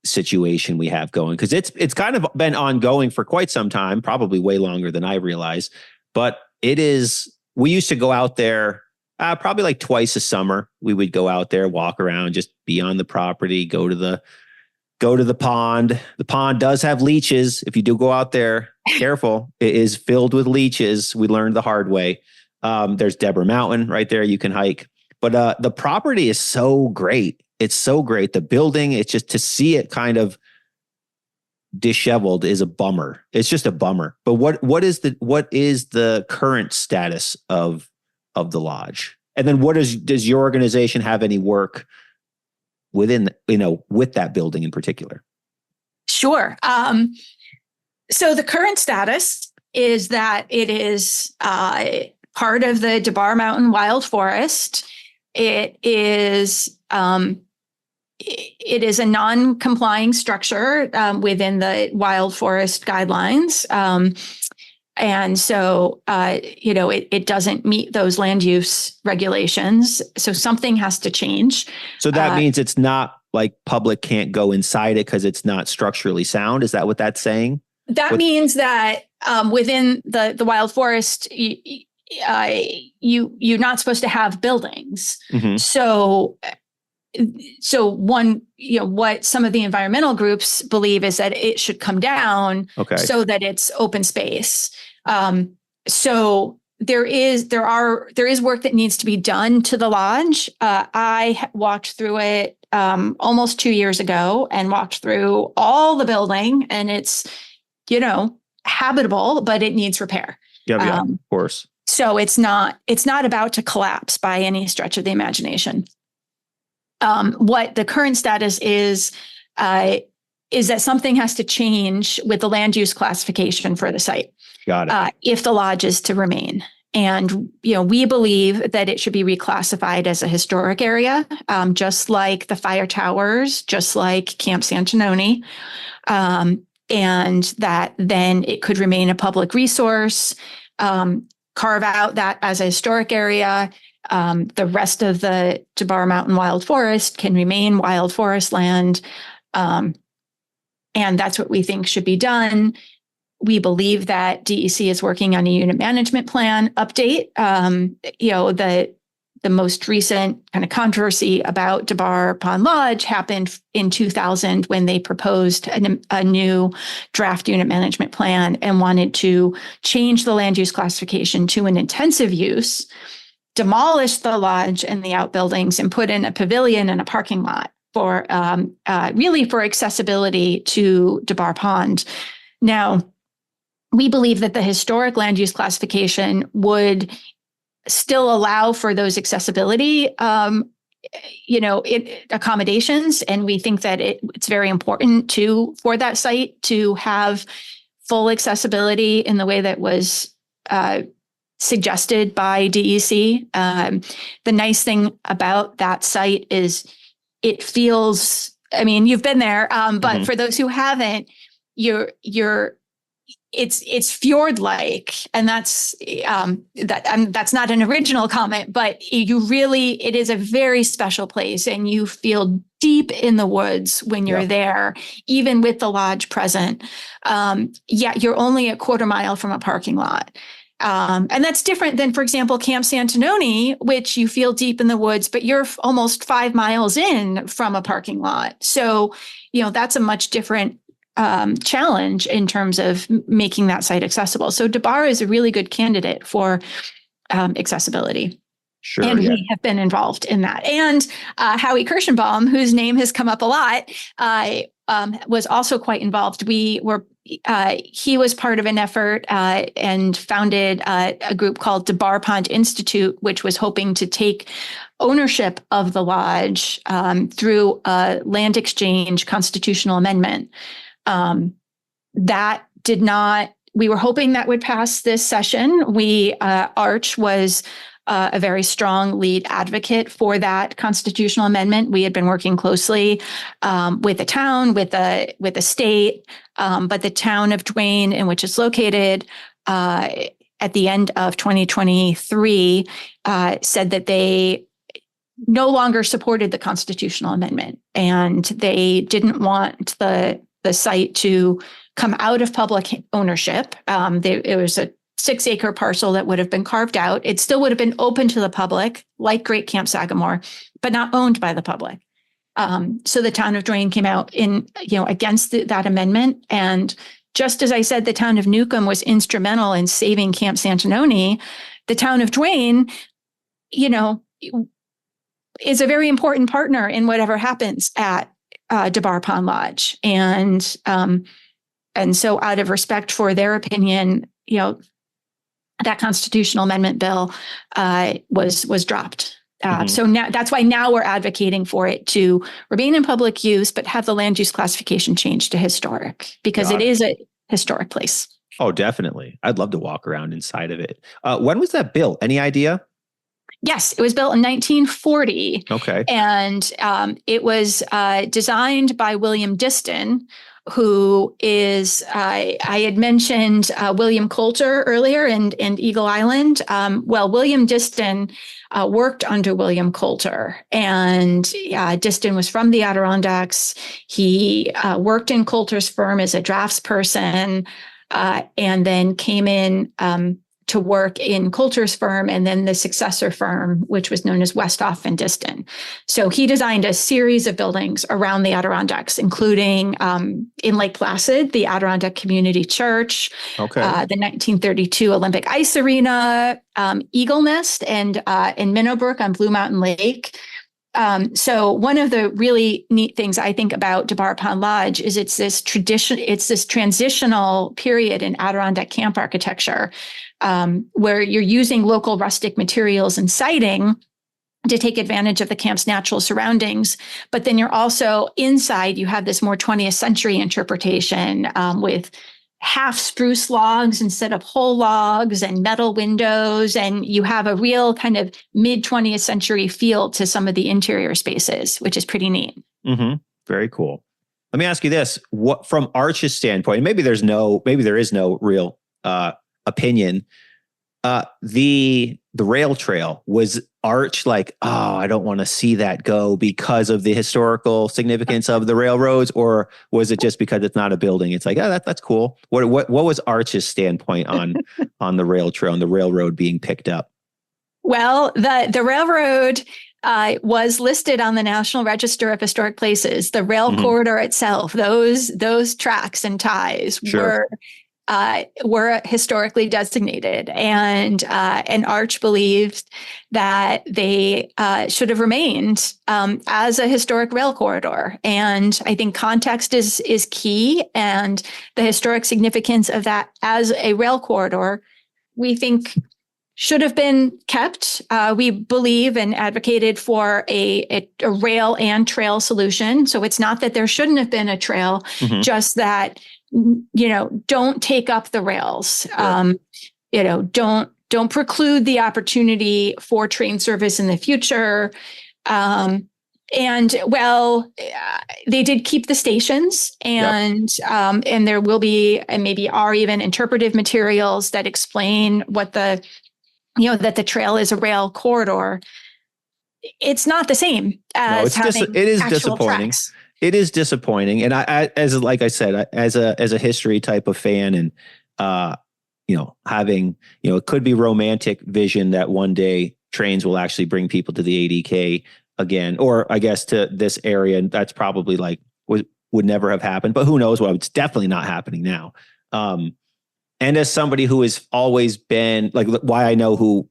situation we have going, because it's kind of been ongoing for quite some time, probably way longer than I realized. But we used to go out there probably like twice a summer. We would go out there, walk around, just be on the property, go to the pond. The pond does have leeches. If you do go out there, careful. It is filled with leeches. We learned the hard way. There's Deborah Mountain right there. You can hike. But the property is so great. It's so great. The building, it's just to see it kind of disheveled is a bummer. It's just a bummer. But what is the current status of the lodge? And then does your organization have any work within, with that building in particular? Sure. So the current status is that it is part of the DeBar Mountain Wild Forest. It is a non-complying structure within the wild forest guidelines. And so, it doesn't meet those land use regulations. So something has to change. So that means it's not like public can't go inside it because it's not structurally sound. Is that what that's saying? That means that within the wild forest, you're not supposed to have buildings. Mm-hmm. So one, what some of the environmental groups believe is that it should come down so that it's open space. So there is work that needs to be done to the lodge. I walked through it almost 2 years ago and walked through all the building, and it's, habitable, but it needs repair. Yeah, of course. So it's not about to collapse by any stretch of the imagination. What the current status is that something has to change with the land use classification for the site. Got it. If the lodge is to remain. And, we believe that it should be reclassified as a historic area, just like the fire towers, just like Camp Santanoni, and that then it could remain a public resource, carve out that as a historic area. The rest of the DeBar Mountain Wild Forest can remain wild forest land. And that's what we think should be done. We believe that DEC is working on a unit management plan update. The most recent kind of controversy about DeBar Pond Lodge happened in 2000 when they proposed a new draft unit management plan and wanted to change the land use classification to an intensive use, demolish the lodge and the outbuildings, and put in a pavilion and a parking lot for really for accessibility to DeBar Pond. Now, we believe that the historic land use classification would still allow for those accessibility, accommodations, and we think that it's very important for that site to have full accessibility in the way that was suggested by DEC. The nice thing about that site is it feels, you've been there, but for those who haven't, it's fjord-like, and that's not an original comment, but it is a very special place, and you feel deep in the woods when you're there, even with the lodge present. You're only a quarter mile from a parking lot. And that's different than, for example, Camp Santanoni, which you feel deep in the woods, but you're almost 5 miles in from a parking lot. So, that's a much different challenge in terms of making that site accessible. So DeBar is a really good candidate for accessibility. Sure, and we have been involved in that. And Howie Kirschenbaum, whose name has come up a lot, was also quite involved. He was part of an effort and founded a group called DeBar Pond Institute, which was hoping to take ownership of the lodge through a land exchange constitutional amendment. That did not, we were hoping that would pass this session. AARCH was a very strong lead advocate for that constitutional amendment. We had been working closely with the town, with the state, but the town of Duane, in which it's located, at the end of 2023, said that they no longer supported the constitutional amendment, and they didn't want the site to come out of public ownership. It was a 6-acre parcel that would have been carved out. It still would have been open to the public, like Great Camp Sagamore, but not owned by the public. So the town of Duane came out against that amendment. And just as I said, the town of Newcomb was instrumental in saving Camp Santanoni. The town of Duane, is a very important partner in whatever happens at DeBar Pond Lodge. And so out of respect for their opinion, that constitutional amendment bill was dropped. So now that's why now we're advocating for it to remain in public use, but have the land use classification changed to historic, because it is a historic place. Oh, definitely. I'd love to walk around inside of it. When was that built? Any idea? Yes, it was built in 1940. Okay. And it was designed by William Diston, who is, I had mentioned William Coulter earlier and Eagle Island. Well, William Diston worked under William Coulter, and Diston was from the Adirondacks. He worked in Coulter's firm as a draftsperson, and then came in to work in Coulter's firm and then the successor firm, which was known as Westhoff and Diston. So he designed a series of buildings around the Adirondacks, including in Lake Placid, the Adirondack Community Church, the 1932 Olympic Ice Arena, Eagle Nest, and in Minnowbrook on Blue Mountain Lake. So one of the really neat things I think about DeBar Pond Lodge is it's this transitional period in Adirondack camp architecture, where you're using local rustic materials and siding to take advantage of the camp's natural surroundings. But then you're also inside, you have this more 20th century interpretation with half spruce logs instead of whole logs and metal windows. And you have a real kind of mid 20th century feel to some of the interior spaces, which is pretty neat. Mm-hmm. Very cool. Let me ask you this: what, from AARCH's standpoint, maybe there is no real opinion. The rail trail, was AARCH like, oh, I don't want to see that go because of the historical significance of the railroads, or was it just because it's not a building? It's like, oh, that's cool. What was AARCH's standpoint on the rail trail and the railroad being picked up? Well, the railroad was listed on the National Register of Historic Places. The rail corridor itself, those tracks and ties were historically designated, and AARCH believes that they should have remained as a historic rail corridor. And I think context is key, and the historic significance of that as a rail corridor, we think should have been kept. We believe and advocated for a rail and trail solution. So it's not that there shouldn't have been a trail, just that, don't take up the rails. Don't preclude the opportunity for train service in the future. And they did keep the stations, and there will be, and maybe are even, interpretive materials that explain what that the trail is a rail corridor. It's not the same as it is disappointing. Tracks. It is disappointing. And like I said, as a history type of fan, and, having, it could be romantic vision that one day trains will actually bring people to the ADK again, or I guess to this area. And that's probably would never have happened, but who knows? Well, it's definitely not happening now. And as somebody who has always been why I know who,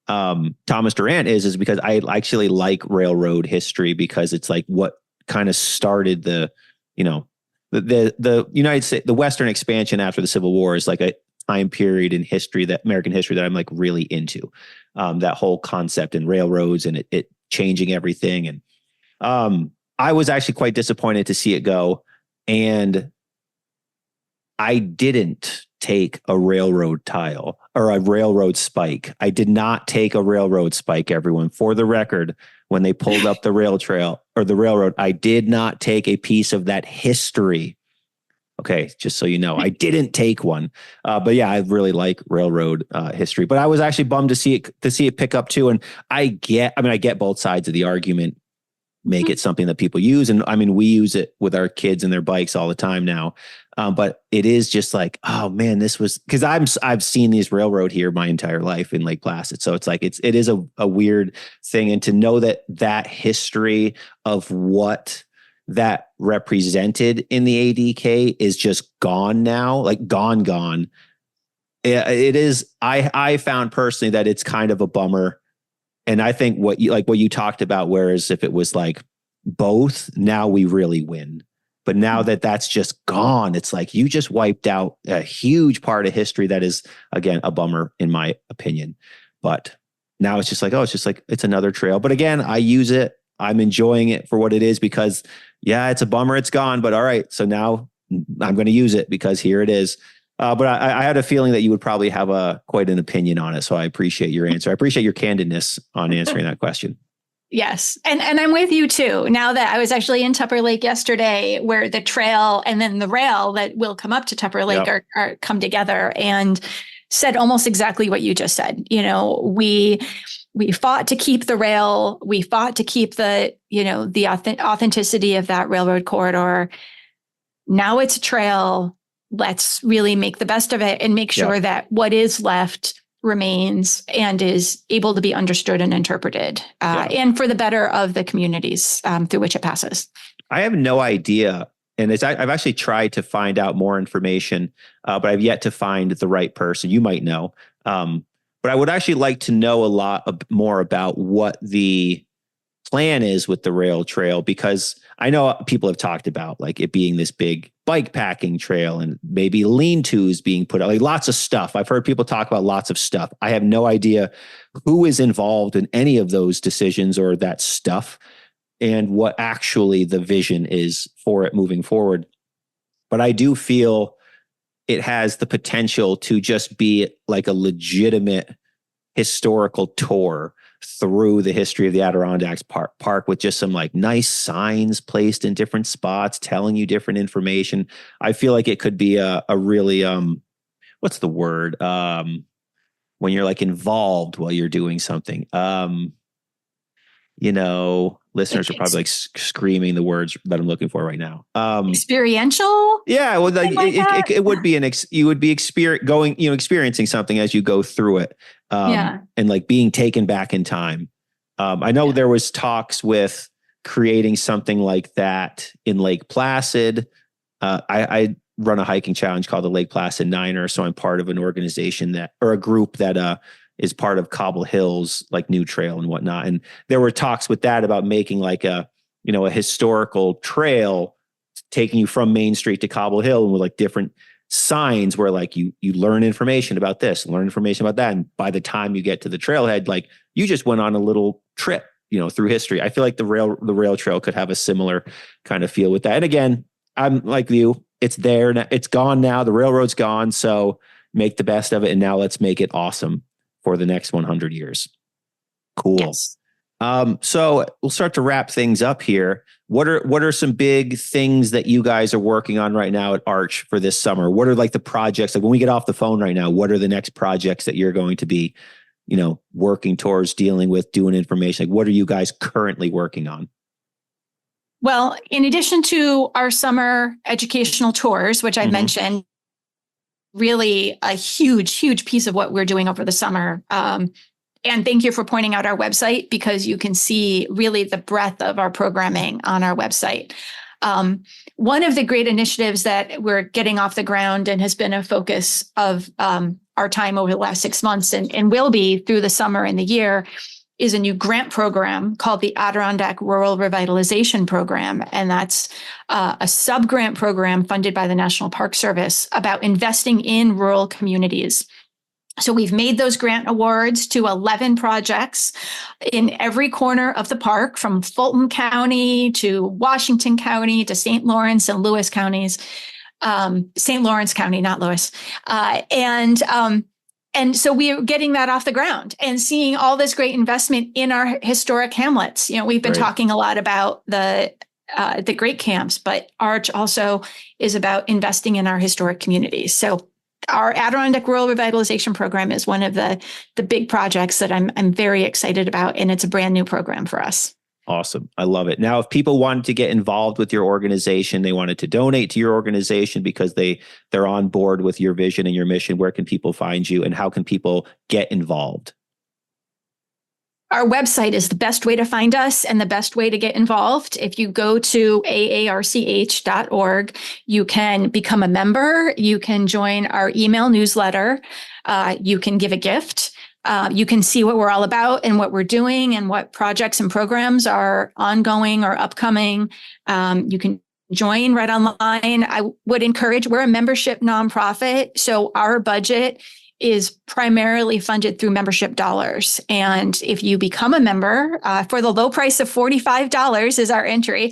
Thomas Durant is because I actually like railroad history, because it's like what kind of started the United States, the Western expansion after the Civil War is like a time period in history, that American history, that I'm like really into, that whole concept and railroads and it changing everything. And I was actually quite disappointed to see it go. And I didn't take a railroad tile or a railroad spike. I did not take a railroad spike, everyone. For the record, when they pulled up the rail trail or the railroad, I did not take a piece of that history. Okay, just so you know, I didn't take one. But yeah, I really like railroad history. But I was actually bummed to see it pick up too. And I get both sides of the argument. Make it something that people use. And I mean, we use it with our kids and their bikes all the time now. But it is just like, oh man, this was, because I've seen these railroad here my entire life in Lake Placid. So it's like, it is a weird thing. And to know that history of what that represented in the ADK is just gone now, like gone. It is, I found personally that it's kind of a bummer. And I think what you talked about, whereas if it was like both, now we really win. But now that that's just gone, it's like you just wiped out a huge part of history that is, again, a bummer in my opinion. But now it's just like, it's another trail. But again, I use it. I'm enjoying it for what it is, because yeah, it's a bummer it's gone. But all right, so now I'm going to use it because here it is. But I had a feeling that you would probably have quite an opinion on it. So I appreciate your answer. I appreciate your candidness on answering that question. Yes. And I'm with you too. Now that I was actually in Tupper Lake yesterday, where the trail and then the rail that will come up to Tupper Lake are come together, and said almost exactly what you just said. We fought to keep the rail. We fought to keep the authenticity of that railroad corridor. Now it's a trail. Let's really make the best of it and make sure that what is left remains and is able to be understood and interpreted, and for the better of the communities through which it passes. I have no idea. And I've actually tried to find out more information, but I've yet to find the right person. You might know. But I would actually like to know a lot more about what the plan is with the rail trail, because I know people have talked about like it being this big bike packing trail and maybe lean-tos being put out, like lots of stuff. I've heard people talk about lots of stuff. I have no idea who is involved in any of those decisions or that stuff and what actually the vision is for it moving forward. But I do feel it has the potential to just be like a legitimate historical tour through the history of the Adirondacks Park with just some like nice signs placed in different spots, telling you different information. I feel like it could be a really, what's the word? When you're like involved while you're doing something, listeners are probably like screaming the words that I'm looking for right now. Experiential. Yeah. Well, it would be you would be experiencing something as you go through it. And like being taken back in time. I know there was talks with creating something like that in Lake Placid. I run a hiking challenge called the Lake Placid Niner. So I'm part of an organization or a group that is part of Cobble Hills, like New Trail and whatnot. And there were talks with that about making like a historical trail taking you from Main Street to Cobble Hill and with like different signs where like you learn information about this, learn information about that. And by the time you get to the trailhead, like you just went on a little trip, through history. I feel like the rail trail could have a similar kind of feel with that. And again, I'm like you, it's there now, it's gone now. The railroad's gone. So make the best of it. And now let's make it awesome for the next 100 years. Cool. Yes. So we'll start to wrap things up here. What are some big things that you guys are working on right now at AARCH for this summer? What are like the projects, like when we get off the phone right now, what are the next projects that you're going to be, working towards, dealing with, doing information? Like what are you guys currently working on? Well, in addition to our summer educational tours, which I mentioned, really a huge piece of what we're doing over the summer. And thank you for pointing out our website, because you can see really the breadth of our programming on our website. One of the great initiatives that we're getting off the ground and has been a focus of our time over the last 6 months and will be through the summer and the year is a new grant program called the Adirondack Rural Revitalization Program. And that's a sub-grant program funded by the National Park Service about investing in rural communities. So we've made those grant awards to 11 projects in every corner of the park, from Fulton County to Washington County to St. Lawrence and Lewis counties. St. Lawrence County, not Lewis. And so we are getting that off the ground and seeing all this great investment in our historic hamlets. We've been talking a lot about the Great Camps, but AARCH also is about investing in our historic communities. So our Adirondack Rural Revitalization Program is one of the big projects that I'm very excited about, and it's a brand new program for us. Awesome. I love it. Now, if people wanted to get involved with your organization, they wanted to donate to your organization because they're on board with your vision and your mission, where can people find you and how can people get involved? Our website is the best way to find us and the best way to get involved. If you go to AARCH.org, you can become a member. You can join our email newsletter. You can give a gift. You can see what we're all about and what we're doing and what projects and programs are ongoing or upcoming. You can join right online. I would encourage, we're a membership nonprofit, so our budget is primarily funded through membership dollars. And if you become a member for the low price of $45 is our entry,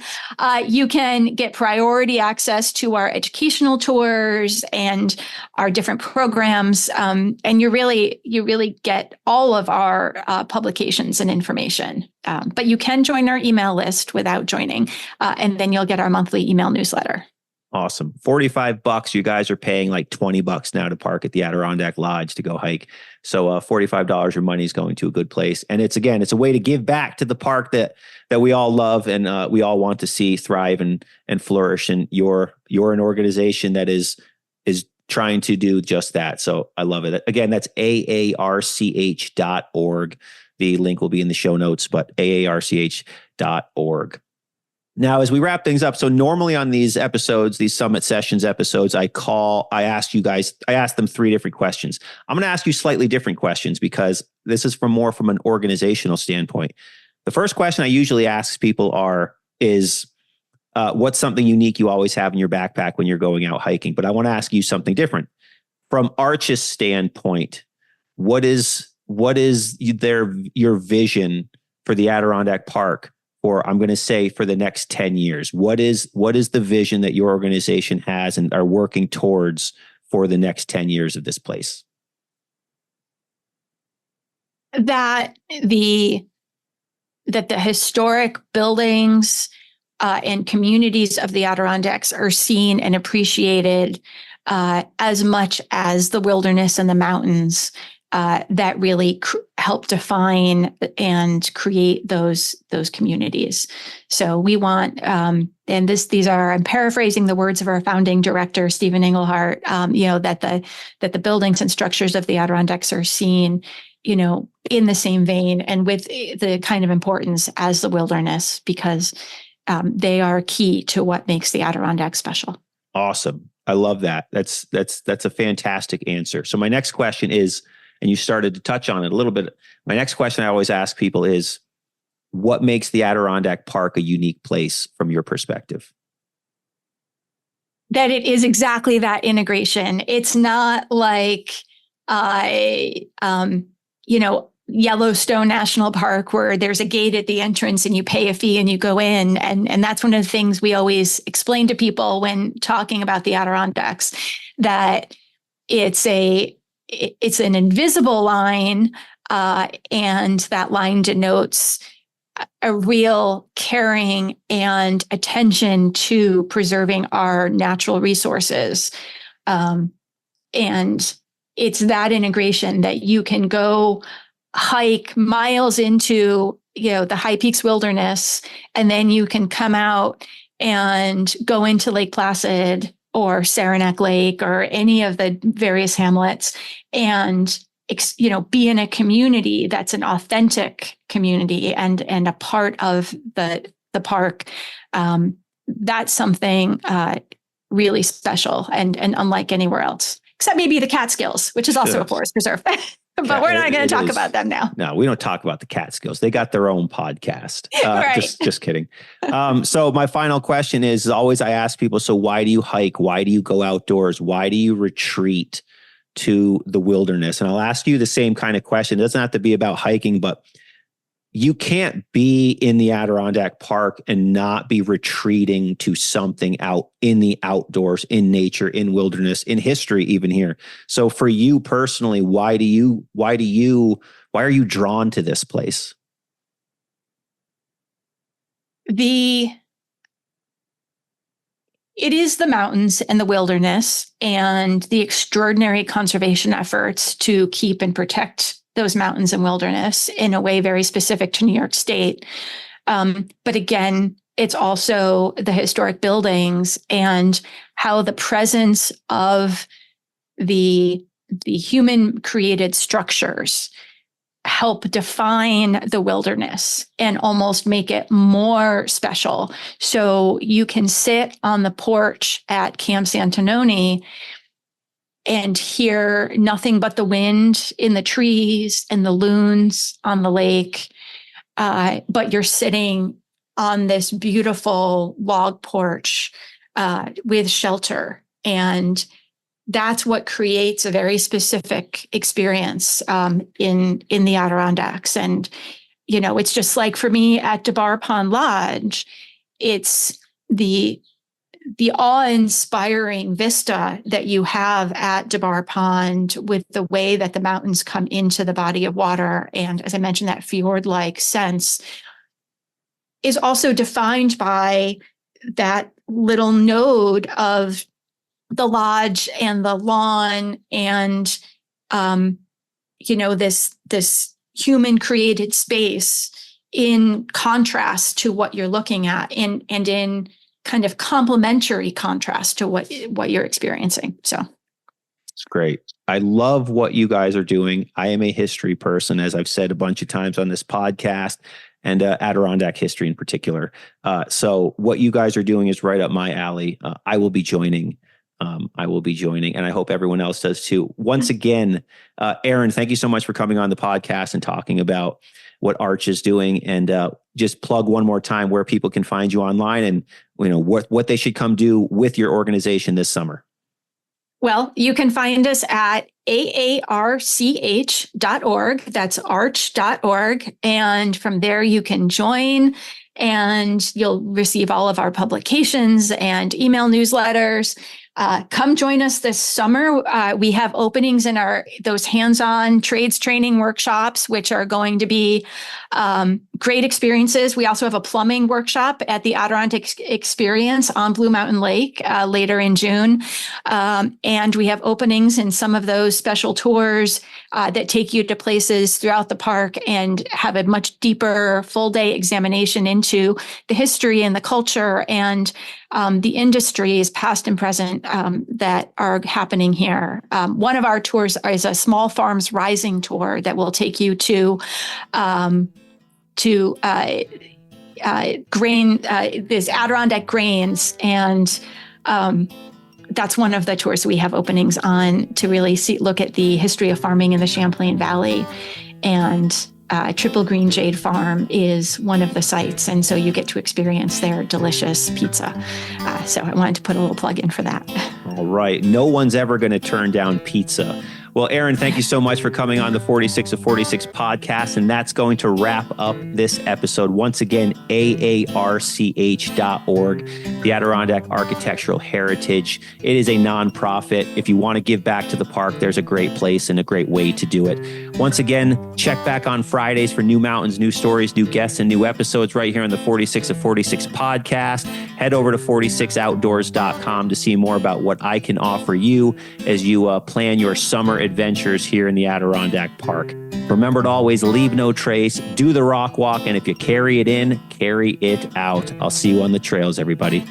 you can get priority access to our educational tours and our different programs. And you really get all of our publications and information. But you can join our email list without joining, and then you'll get our monthly email newsletter. Awesome. $45. You guys are paying like $20 now to park at the Adirondack Lodge to go hike. So $45, your money is going to a good place. And it's a way to give back to the park that we all love and we all want to see thrive and flourish. And you're an organization that is trying to do just that. So I love it. Again, that's AARCH.org. The link will be in the show notes, but AARCH.org. Now, as we wrap things up, so normally on these episodes, these Summit Sessions episodes, I ask them 3 different questions. I'm going to ask you slightly different questions because this is from an organizational standpoint. The first question I usually ask people is what's something unique you always have in your backpack when you're going out hiking? But I want to ask you something different. From AARCH's standpoint, what is your vision for the Adirondack Park? Or I'm going to say for the next 10 years, what is the vision that your organization has and are working towards for the next 10 years of this place? That the historic buildings and communities of the Adirondacks are seen and appreciated as much as the wilderness and the mountains that really help define and create those communities. So we want, and I'm paraphrasing the words of our founding director, Stephen Engelhardt, that the buildings and structures of the Adirondacks are seen, in the same vein and with the kind of importance as the wilderness, because they are key to what makes the Adirondacks special. Awesome. I love that. That's a fantastic answer. So my next question is, and you started to touch on it a little bit. My next question I always ask people is, what makes the Adirondack Park a unique place from your perspective? That it is exactly that integration. It's not like, Yellowstone National Park where there's a gate at the entrance and you pay a fee and you go in. And that's one of the things we always explain to people when talking about the Adirondacks, that it's an invisible line, and that line denotes a real caring and attention to preserving our natural resources. And it's that integration that you can go hike miles into, the High Peaks Wilderness, and then you can come out and go into Lake Placid or Saranac Lake or any of the various hamlets and, be in a community that's an authentic community and a part of the park. That's something really special and unlike anywhere else, except maybe the Catskills, which is also a forest preserve. But we're not going to talk about them now. No, we don't talk about the Catskills. They got their own podcast. Right. Just kidding. So my final question is always I ask people, so why do you hike? Why do you go outdoors? Why do you retreat to the wilderness? And I'll ask you the same kind of question. It doesn't have to be about hiking, but you can't be in the Adirondack Park and not be retreating to something out in the outdoors, in nature, in wilderness, in history, even here. So for you personally, why are you drawn to this place? It is the mountains and the wilderness and the extraordinary conservation efforts to keep and protect those mountains and wilderness in a way very specific to New York State. But again, it's also the historic buildings and how the presence of the human created structures help define the wilderness and almost make it more special. So you can sit on the porch at Camp Santanoni and hear nothing but the wind in the trees and the loons on the lake. But you're sitting on this beautiful log porch with shelter. And that's what creates a very specific experience in the Adirondacks. And, it's just like for me at DeBar Pond Lodge, it's the awe-inspiring vista that you have at DeBar Pond with the way that the mountains come into the body of water. And as I mentioned, that fjord-like sense is also defined by that little node of the lodge and the lawn and, this human created space in contrast to what you're looking at and in kind of complementary contrast to what you're experiencing. So it's great. I love what you guys are doing. I am a history person, as I've said a bunch of times on this podcast, and Adirondack history in particular. So what you guys are doing is right up my alley. I will be joining. And I hope everyone else does too. Once again, Erin, thank you so much for coming on the podcast and talking about what AARCH is doing, and just plug one more time where people can find you online and what they should come do with your organization this summer. Well, you can find us at AARCH.org. That's arch.org. And from there you can join and you'll receive all of our publications and email newsletters. Come join us this summer. We have openings in those hands-on trades training workshops, which are going to be great experiences. We also have a plumbing workshop at the Adirondack Experience on Blue Mountain Lake later in June. And we have openings in some of those special tours that take you to places throughout the park and have a much deeper full-day examination into the history and the culture and the industries, past and present, that are happening here. One of our tours is a Small Farms Rising tour that will take you to grain, this Adirondack grains, and that's one of the tours we have openings on to really look at the history of farming in the Champlain Valley. And Triple Green Jade Farm is one of the sites. And so you get to experience their delicious pizza. So I wanted to put a little plug in for that. All right. No one's ever going to turn down pizza. Well, Erin, thank you so much for coming on the 46 of 46 podcast. And that's going to wrap up this episode. Once again, AARCH.org, the Adirondack Architectural Heritage. It is a nonprofit. If you want to give back to the park, there's a great place and a great way to do it. Once again, check back on Fridays for new mountains, new stories, new guests, and new episodes right here on the 46 of 46 podcast. Head over to 46outdoors.com to see more about what I can offer you as you plan your summer adventures here in the Adirondack Park. Remember to always leave no trace, do the rock walk, and if you carry it in, carry it out. I'll see you on the trails, everybody.